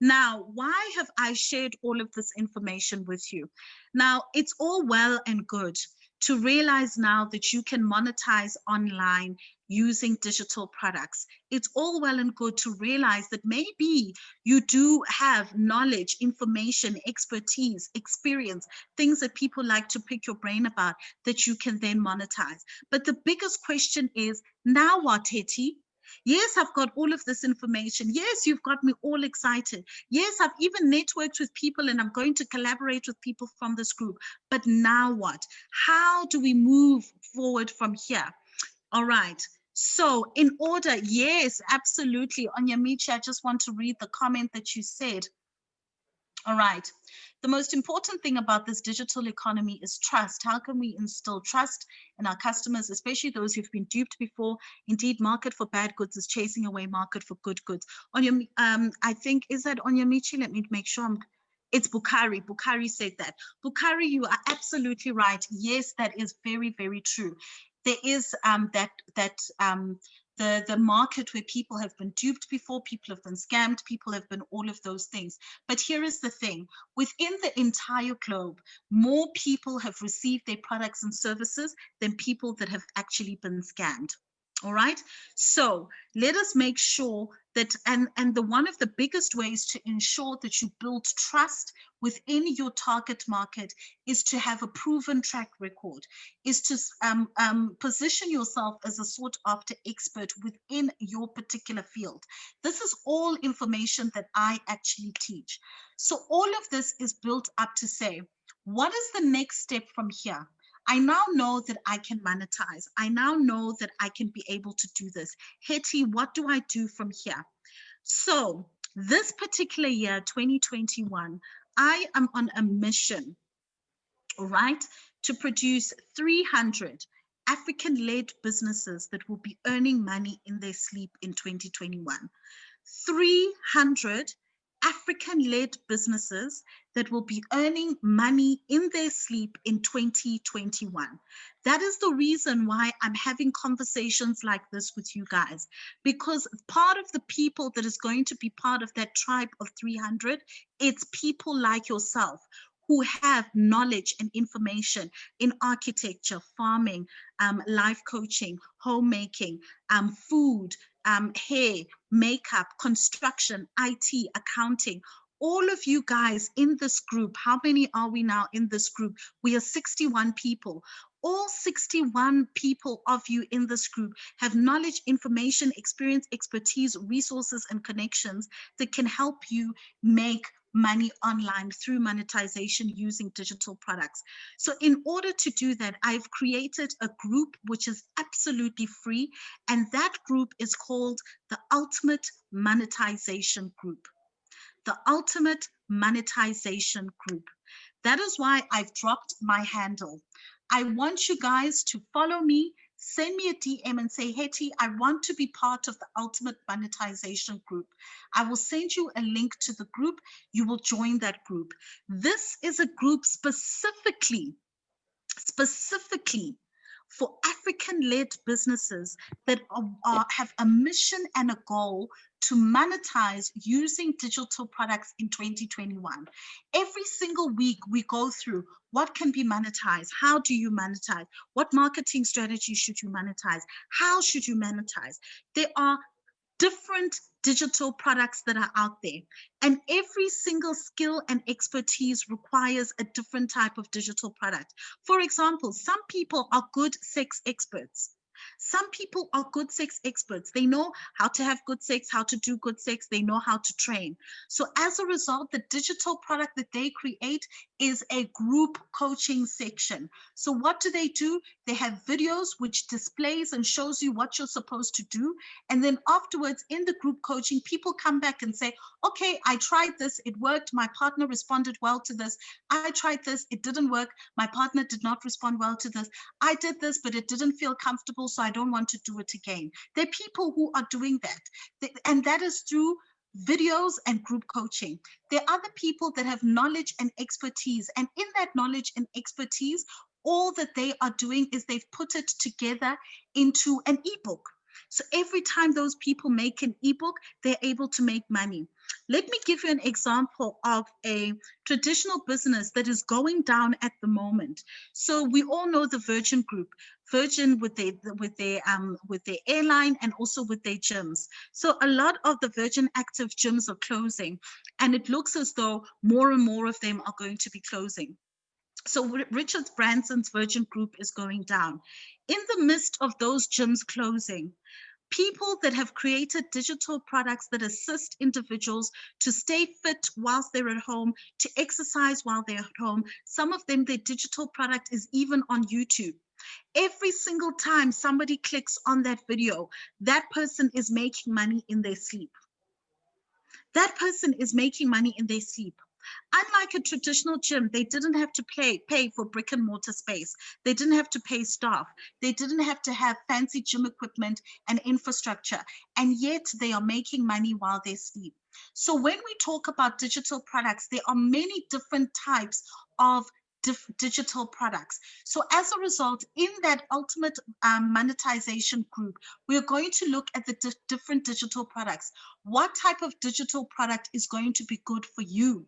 Speaker 3: Now, why have I shared all of this information with you? Now, it's all well and good to realize now that you can monetize online using digital products. It's all well and good to realize that maybe you do have knowledge, information, expertise, experience, things that people like to pick your brain about that you can then monetize. But the biggest question is, now what, Hetty? Yes, I've got all of this information. Yes, you've got me all excited. Yes, I've even networked with people and I'm going to collaborate with people from this group. But now what? How do we move forward from here? All right. So in order, yes, absolutely. Onyamichi, I just want to read the comment that you said. All right. The most important thing about this digital economy is trust. How can we instill trust in our customers, especially those who've been duped before? Indeed, market for bad goods is chasing away market for good goods. I think, is that Onyamichi? Let me make sure it's Bukhari. Bukhari said that. Bukhari, you are absolutely right. Yes, that is very, very true. There is the market where people have been duped before, people have been scammed, people have been all of those things. But here is the thing, within the entire globe, more people have received their products and services than people that have actually been scammed. All right, so let us make sure that, and one of the biggest ways to ensure that you build trust within your target market is to have a proven track record, is to position yourself as a sought after expert within your particular field. This is all information that I actually teach. So all of this is built up to say, what is the next step from here? I now know that I can monetize. I now know that I can be able to do this. Hetty, what do I do from here? So this particular year, 2021, I am on a mission, all right, to produce 300 African-led businesses that will be earning money in their sleep in 2021. 300 African-led businesses that will be earning money in their sleep in 2021. That is the reason why I'm having conversations like this with you guys, because part of the people that is going to be part of that tribe of 300, it's people like yourself who have knowledge and information in architecture, farming, life coaching, homemaking, food, hair, makeup, construction, IT, accounting. All of you guys in this group, how many are we now in this group? We are 61 people. All 61 people of you in this group have knowledge, information, experience, expertise, resources, and connections that can help you make money online through monetization using digital products. So in order to do that, I've created a group which is absolutely free, and that group is called the Ultimate Monetization Group. The Ultimate Monetization Group. That is why I've dropped my handle. I want you guys to follow me, send me a DM and say, Hetty, I want to be part of the Ultimate Monetization Group. I will send you a link to the group. You will join that group. This is a group specifically for African-led businesses that have a mission and a goal to monetize using digital products in 2021. Every single week we go through what can be monetized, how do you monetize, what marketing strategy should you monetize, how should you monetize. There are different digital products that are out there, and every single skill and expertise requires a different type of digital product. For example, some people are good sex experts. Some people are good sex experts. They know how to have good sex, how to do good sex. They know how to train. So as a result, the digital product that they create is a group coaching section. So what do? They have videos which displays and shows you what you're supposed to do. And then afterwards in the group coaching, people come back and say, okay, I tried this, it worked. My partner responded well to this. I tried this, it didn't work. My partner did not respond well to this. I did this, but it didn't feel comfortable, so I don't want to do it again. There are people who are doing that. And that is through videos and group coaching. There are other people that have knowledge and expertise. And in that knowledge and expertise, all that they are doing is they've put it together into an ebook. So every time those people make an ebook, they're able to make money. Let me give you an example of a traditional business that is going down at the moment. So we all know the Virgin Group, Virgin with their airline and also with their gyms. So a lot of the Virgin Active gyms are closing, and it looks as though more and more of them are going to be closing. So Richard Branson's Virgin Group is going down. In the midst of those gyms closing, people that have created digital products that assist individuals to stay fit whilst they're at home, to exercise while they're at home. Some of them, their digital product is even on YouTube. Every single time somebody clicks on that video, that person is making money in their sleep. That person is making money in their sleep. Unlike a traditional gym, they didn't have to pay for brick and mortar space. They didn't have to pay staff. They didn't have to have fancy gym equipment and infrastructure. And yet they are making money while they sleep. So when we talk about digital products, there are many different types of digital products. So as a result, in that ultimate monetization group, we're going to look at the different digital products. What type of digital product is going to be good for you?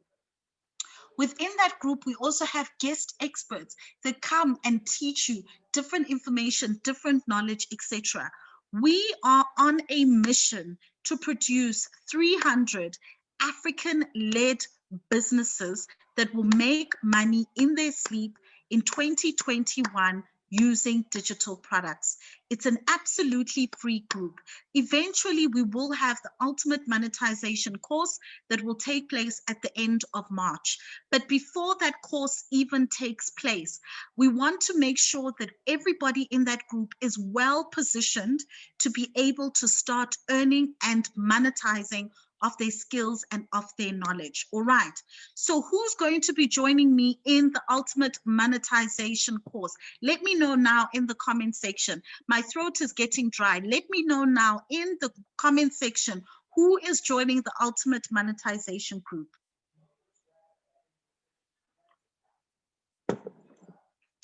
Speaker 3: Within that group, we also have guest experts that come and teach you different information, different knowledge, etc. We are on a mission to produce 300 African-led businesses that will make money in their sleep in 2021 using digital products. It's an absolutely free group. Eventually, we will have the ultimate monetization course that will take place at the end of March. But before that course even takes place, we want to make sure that everybody in that group is well positioned to be able to start earning and monetizing of their skills and of their knowledge. All right. So who's going to be joining me in the ultimate monetization course? Let me know now in the comment section. My throat is getting dry. Let me know now in the comment section Who is joining the Ultimate Monetization Group?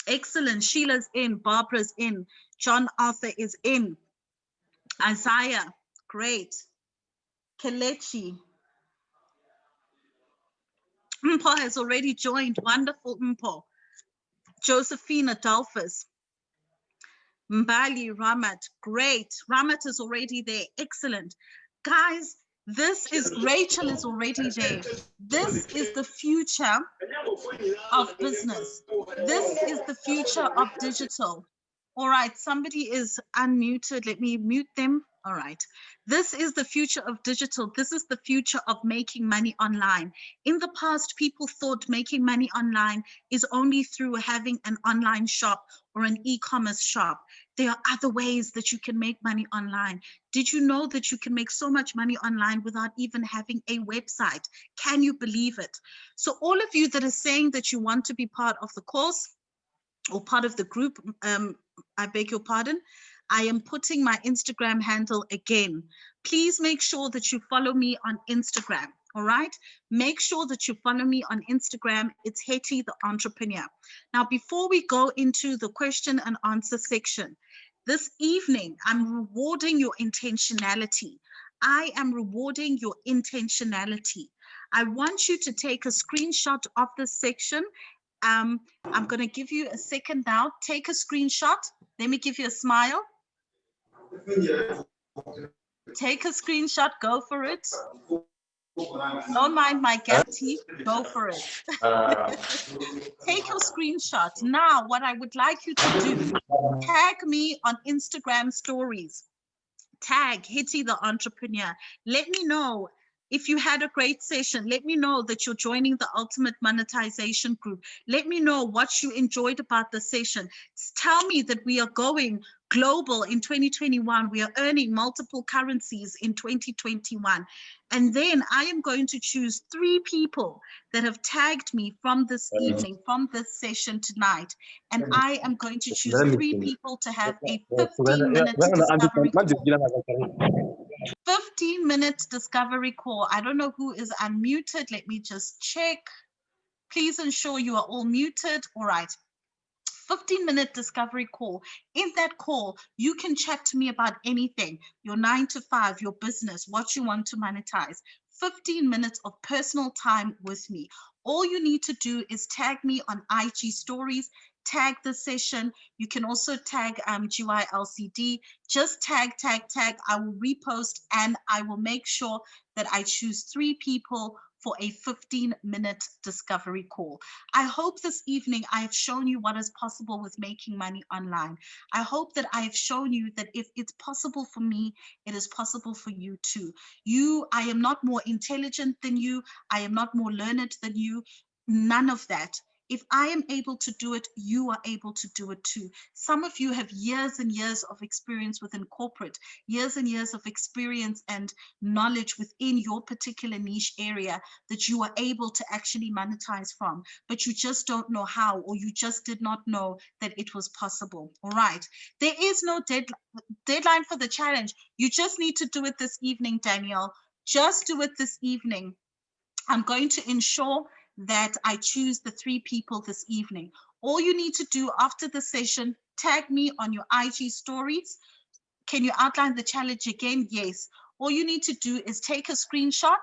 Speaker 3: Excellent. Sheila's in. Barbara's in. John Arthur is in. Isaiah, great. Kelechi. Mpo has already joined. Wonderful, Mpo. Josephine Adolphus. Mbali Ramat, great. Ramat is already there. Excellent. Guys, Rachel is already there. This is the future of business. This is the future of digital. All right, somebody is unmuted. Let me mute them. All right. This is the future of digital. This is the future of making money online. In the past, people thought making money online is only through having an online shop or an e-commerce shop. There are other ways that you can make money online. Did you know that you can make so much money online without even having a website? Can you believe it? So all of you that are saying that you want to be part of the course or part of the group, I beg your pardon, I am putting my Instagram handle again. Please make sure that you follow me on Instagram, all right? Make sure that you follow me on Instagram. It's Hetty the Entrepreneur. Now, before we go into the question and answer section, this evening, I'm rewarding your intentionality. I am rewarding your intentionality. I want you to take a screenshot of this section. I'm going to give you a second now. Take a screenshot. Let me give you a smile. Take a screenshot. Go for it. Don't mind my gap teeth. Go for it. Take your screenshot. Now, what I would like you to do, tag me on Instagram stories. Tag Hetty the Entrepreneur. Let me know if you had a great session. Let me know that you're joining the Ultimate Monetization Group. Let me know what you enjoyed about the session. Tell me that we are going global in 2021. We are earning multiple currencies in 2021. And then I am going to choose 3 people that have tagged me from this evening, from this session tonight. And I am going to choose 3 people to have a 15-minute discovery call. 15-minute discovery call. I don't know who is unmuted. Let me just check. Please ensure you are all muted. All right. 15-minute discovery call. In that call, you can chat to me about anything, your 9 to 5, your business, what you want to monetize. 15 minutes of personal time with me. All you need to do is tag me on IG stories, tag the session. You can also tag GYLCD. Just tag. I will repost and I will make sure that I choose 3 people for a 15-minute discovery call. I hope this evening I have shown you what is possible with making money online. I hope that I have shown you that if it's possible for me, it is possible for you too. I am not more intelligent than you. I am not more learned than you. None of that. If I am able to do it, you are able to do it too. Some of you have years and years of experience within corporate, years and years of experience and knowledge within your particular niche area that you are able to actually monetize from, but you just don't know how, or you just did not know that it was possible. All right. There is no deadline for the challenge. You just need to do it this evening, Danielle. Just do it this evening. I'm going to ensure that I choose the 3 people this evening. All you need to do after the session, tag me on your IG stories. Can you outline the challenge again? Yes. All you need to do is take a screenshot,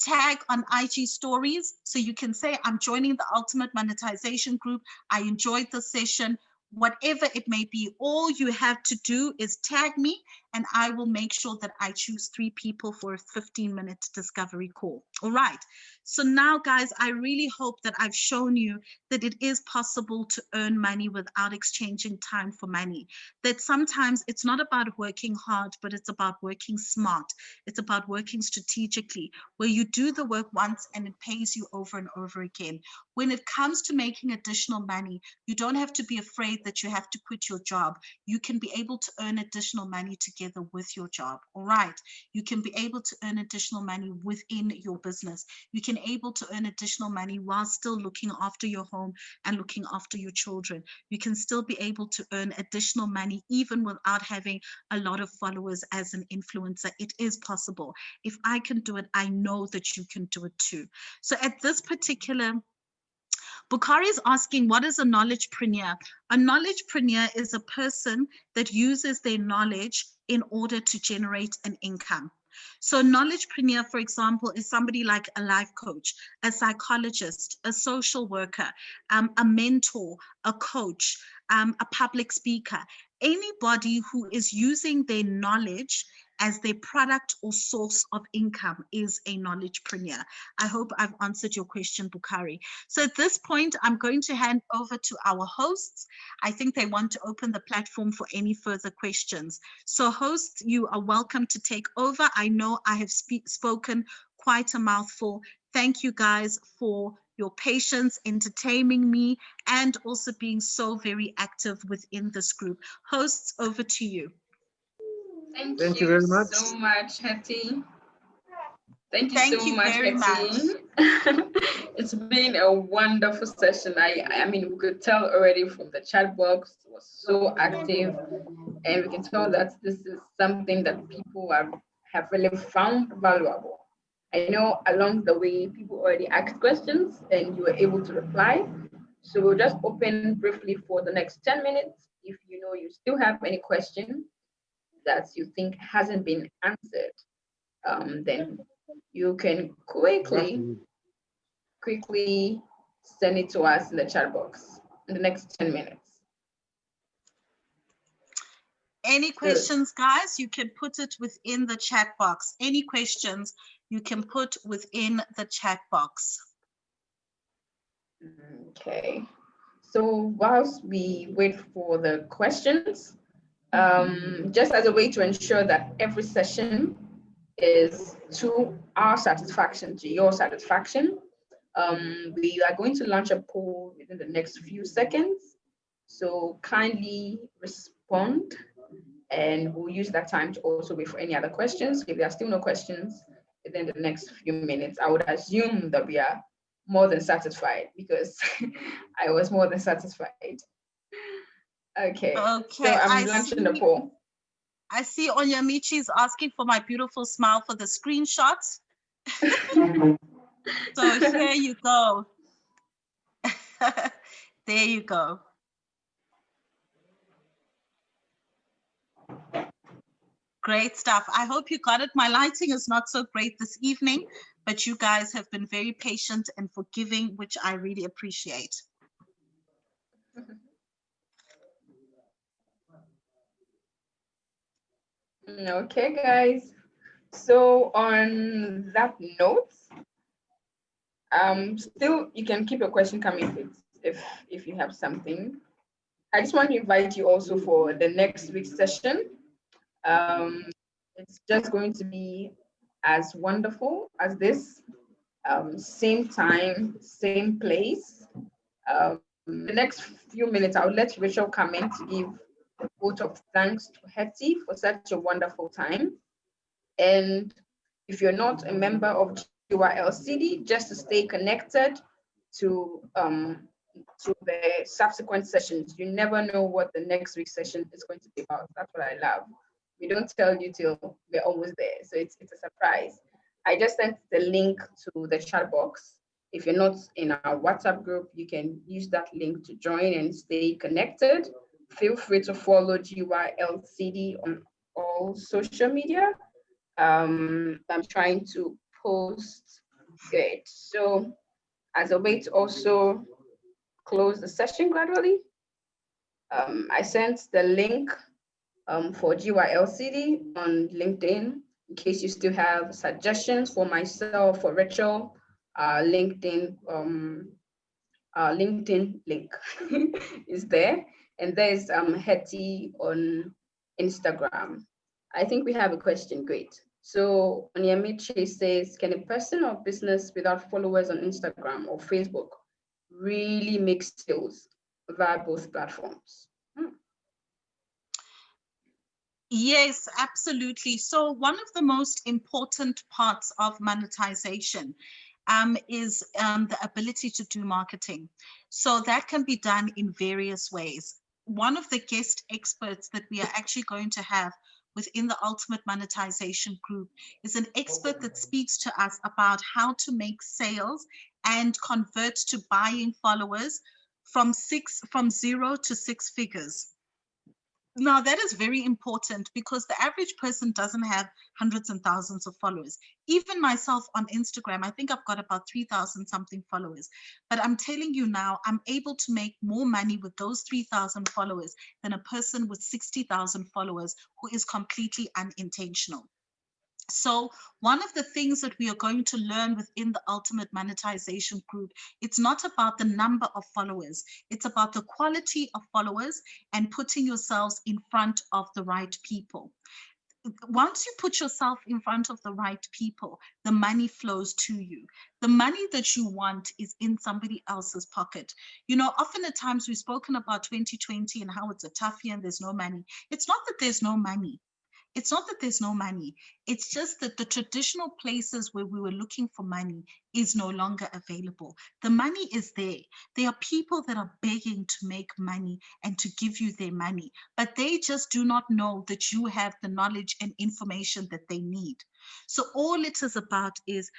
Speaker 3: tag on IG stories, so you can say, I'm joining the Ultimate Monetization Group. I enjoyed the session. Whatever it may be, all you have to do is tag me and I will make sure that I choose 3 people for a 15-minute discovery call. All right. So now, guys, I really hope that I've shown you that it is possible to earn money without exchanging time for money. That sometimes it's not about working hard, but it's about working smart. It's about working strategically, where you do the work once and it pays you over and over again. When it comes to making additional money, you don't have to be afraid that you have to quit your job. You can be able to earn additional money to get together with your job. All right. You can be able to earn additional money within your business. You can able to earn additional money while still looking after your home and looking after your children. You can still be able to earn additional money even without having a lot of followers as an influencer. It is possible. If I can do it, I know that you can do it too. So at this particular, Bukhari is asking, what is a knowledgepreneur? A knowledgepreneur is a person that uses their knowledge in order to generate an income. So knowledgepreneur, for example, is somebody like a life coach, a psychologist, a social worker, a mentor, a coach, a public speaker, anybody who is using their knowledge as their product or source of income is a knowledgepreneur. I hope I've answered your question, Bukhari. So at this point, I'm going to hand over to our hosts. I think they want to open the platform for any further questions. So hosts, you are welcome to take over. I know I have spoken quite a mouthful. Thank you guys for your patience, entertaining me, and also being so very active within this group. Hosts, over to you.
Speaker 1: Thank you very much. So much, Hetty. Thank you so much, Hetty. It's been a wonderful session. I mean, we could tell already from the chat box, it was so active, and we can tell that this is something that people have really found valuable. I know along the way, people already asked questions and you were able to reply. So we'll just open briefly for the next 10 minutes. If you know you still have any question that you think hasn't been answered, then you can quickly send it to us in the chat box in the next 10 minutes.
Speaker 3: Any questions, guys? You can put it within the chat box. Any questions you can put within the chat box.
Speaker 1: Okay. So whilst we wait for the questions, just as a way to ensure that every session is to our satisfaction, to your satisfaction, we are going to launch a poll within the next few seconds. So kindly respond, and we'll use that time to also wait for any other questions. If there are still no questions within the next few minutes, I would assume that we are more than satisfied, because I was more than satisfied. Okay. So I'm launching the poll.
Speaker 3: I see Onyamichi is asking for my beautiful smile for the screenshots. So here you go. There you go. Great stuff. I hope you got it. My lighting is not so great this evening, but you guys have been very patient and forgiving, which I really appreciate.
Speaker 1: Okay, guys. So on that note, still you can keep your question coming if you have something. I just want to invite you also for the next week's session. It's just going to be as wonderful as this. Same time, same place. The next few minutes, I'll let Rachel come in to give a vote of thanks to Hetty for such a wonderful time. And if you're not a member of GYLCD, just to stay connected to the subsequent sessions. You never know what the next week's session is going to be about. That's what I love. We don't tell you till we're almost there. So it's a surprise. I just sent the link to the chat box. If you're not in our WhatsApp group, you can use that link to join and stay connected. Feel free to follow GYLCD on all social media. I'm trying to post good. So as a way to also close the session gradually, I sent the link for GYLCD on LinkedIn in case you still have suggestions for myself, for Rachel. LinkedIn link is there, and there's Hetty on Instagram. I think we have a question. Great. So Onyamiche says, can a person or business without followers on Instagram or Facebook really make sales via both platforms?
Speaker 3: Yes, absolutely. So one of the most important parts of monetization is the ability to do marketing. So that can be done in various ways. One of the guest experts that we are actually going to have within the Ultimate Monetization group is an expert that speaks to us about how to make sales and convert to buying followers from 0 to 6 figures. Now, that is very important because the average person doesn't have hundreds and thousands of followers. Even myself on Instagram, I think I've got about 3,000 something followers. But I'm telling you now, I'm able to make more money with those 3,000 followers than a person with 60,000 followers who is completely unintentional. So one of the things that we are going to learn within the Ultimate Monetization group, it's not about the number of followers, it's about the quality of followers and putting yourselves in front of the right people. Once you put yourself in front of the right people, the money flows to you. The money that you want is in somebody else's pocket. You know, often at times we've spoken about 2020 and how it's a tough year and there's no money. It's not that there's no money. It's not that there's no money. It's just that the traditional places where we were looking for money is no longer available. The money is there. There are people that are begging to make money and to give you their money, but they just do not know that you have the knowledge and information that they need. So all it is about is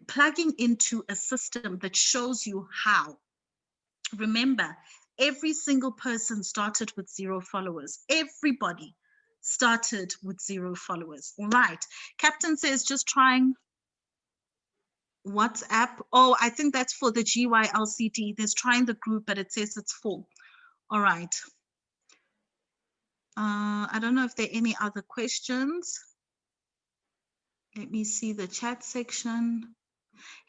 Speaker 3: plugging into a system that shows you how. Remember, every single person started with 0 followers. Everybody started with 0 followers. All right. Captain says just trying WhatsApp. Oh, I think that's for the GYLCD. There's trying the group, but it says it's full. All right. I don't know if there are any other questions. Let me see the chat section.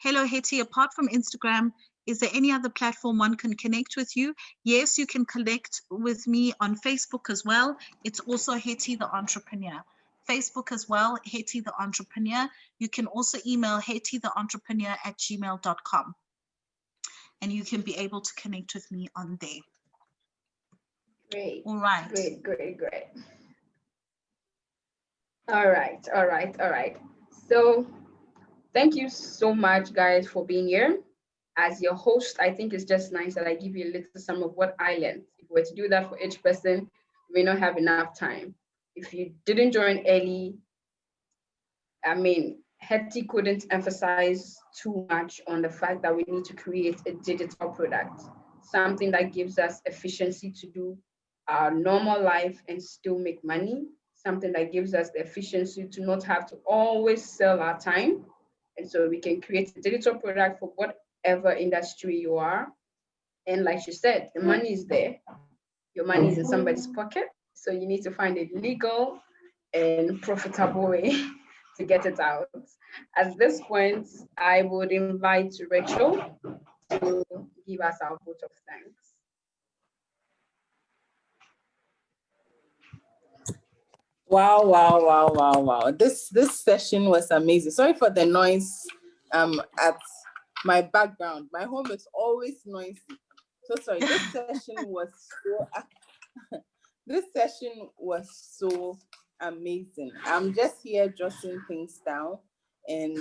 Speaker 3: Hello, Hetty. Apart from Instagram, is there any other platform one can connect with you? Yes, you can connect with me on Facebook as well. It's also Hetty the Entrepreneur. Facebook as well, Hetty the Entrepreneur. You can also email hettytheentrepreneur@gmail.com. And you can be able to connect with me on there.
Speaker 1: Great.
Speaker 3: All right.
Speaker 1: Great. All right. So thank you so much, guys, for being here. As your host, I think it's just nice that I give you a little sum of what I learned. If we were to do that for each person, we may not have enough time. If you didn't join early, I mean, Hetty couldn't emphasize too much on the fact that we need to create a digital product, something that gives us efficiency to do our normal life and still make money, something that gives us the efficiency to not have to always sell our time. And so we can create a digital product for whatever industry you are. And like she said, the money is there. Your money is in somebody's pocket. So you need to find a legal and profitable way to get it out. At this point, I would invite Rachel to give us our vote of thanks.
Speaker 4: Wow. This session was amazing. Sorry for the noise at my background. My home is always noisy. So sorry. This session was so amazing. I'm just here jotting things down, and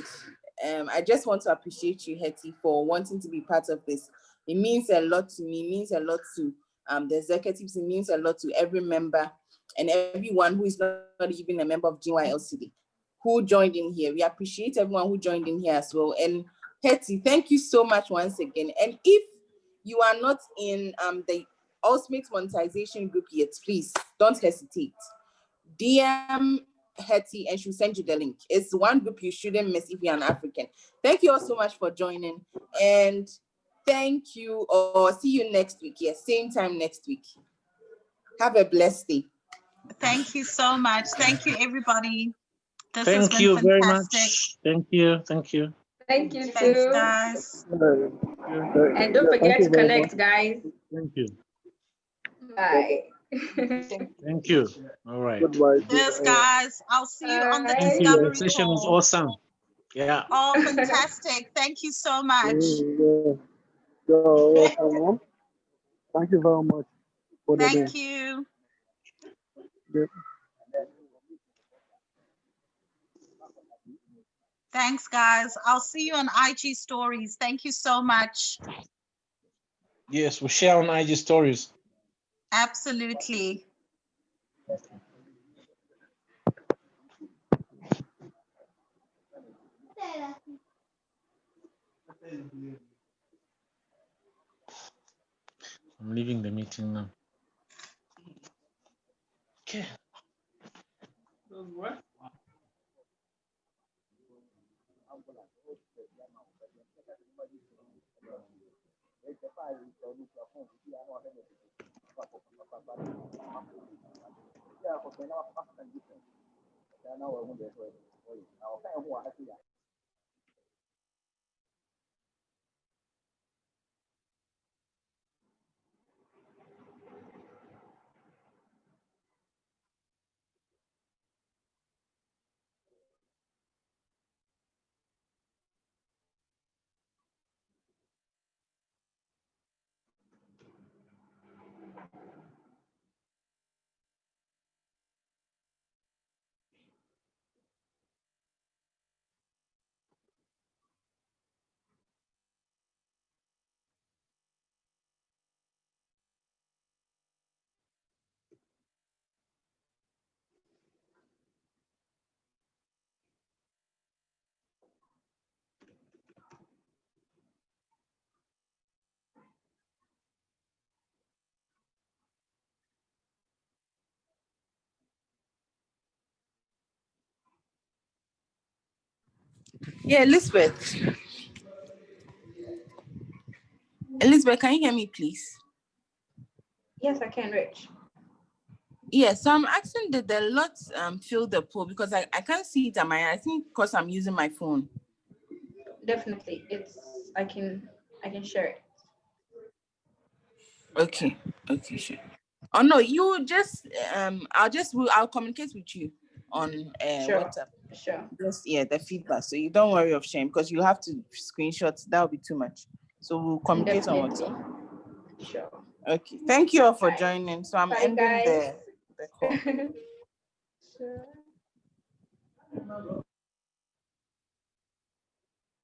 Speaker 4: I just want to appreciate you, Hetty, for wanting to be part of this. It means a lot to me. It means a lot to the executives. It means a lot to every member and everyone who is not even a member of GYLCD who joined in here. We appreciate everyone who joined in here as well. And Hetty, thank you so much once again. And if you are not in the Ultimate Monetization group yet, please don't hesitate. DM Hetty and she'll send you the link. It's one group you shouldn't miss if you're an African. Thank you all so much for joining. And thank you, or see you next week. Yes, same time next week. Have a blessed day.
Speaker 3: Thank you so much. Thank you, everybody. This
Speaker 5: Thank
Speaker 3: has been
Speaker 5: you
Speaker 3: fantastic.
Speaker 5: very much. Thank you.
Speaker 1: Thank you
Speaker 3: Thanks,
Speaker 1: too.
Speaker 3: guys.
Speaker 1: And don't forget to connect, guys.
Speaker 5: Thank you.
Speaker 1: Bye.
Speaker 5: Thank you. All right.
Speaker 3: Yes, guys. I'll see you on the
Speaker 5: Thank you.
Speaker 3: discovery
Speaker 5: The session was
Speaker 3: call.
Speaker 5: awesome. Yeah.
Speaker 3: Oh, fantastic. Thank you so much.
Speaker 6: You're welcome, ma'am. Thank you very much for the day.
Speaker 3: Thank you.
Speaker 6: Yeah.
Speaker 3: Thanks, guys. I'll see you on IG stories. Thank you so much.
Speaker 5: Yes, we share on IG stories.
Speaker 3: Absolutely.
Speaker 5: I'm leaving the meeting now. Okay.
Speaker 4: Yeah, Elizabeth. Elizabeth, can you hear me, please?
Speaker 1: Yes, I can, Rich.
Speaker 4: Yeah, so I'm asking, did the lot fill the poll? Because I can't see it on my end. I think because I'm using my phone.
Speaker 1: Definitely. I can share it.
Speaker 4: Okay, sure. Oh no, you just I'll communicate with you on
Speaker 1: Sure.
Speaker 4: WhatsApp.
Speaker 1: Sure.
Speaker 4: Just the feedback. So you don't worry of sharing because you'll have to screenshot. That will be too much. So we'll communicate on
Speaker 1: Definitely.
Speaker 4: WhatsApp.
Speaker 1: Sure.
Speaker 4: Okay. Thank you all for
Speaker 1: Bye.
Speaker 4: joining. So I'm
Speaker 1: Bye,
Speaker 4: ending
Speaker 1: guys.
Speaker 4: the call.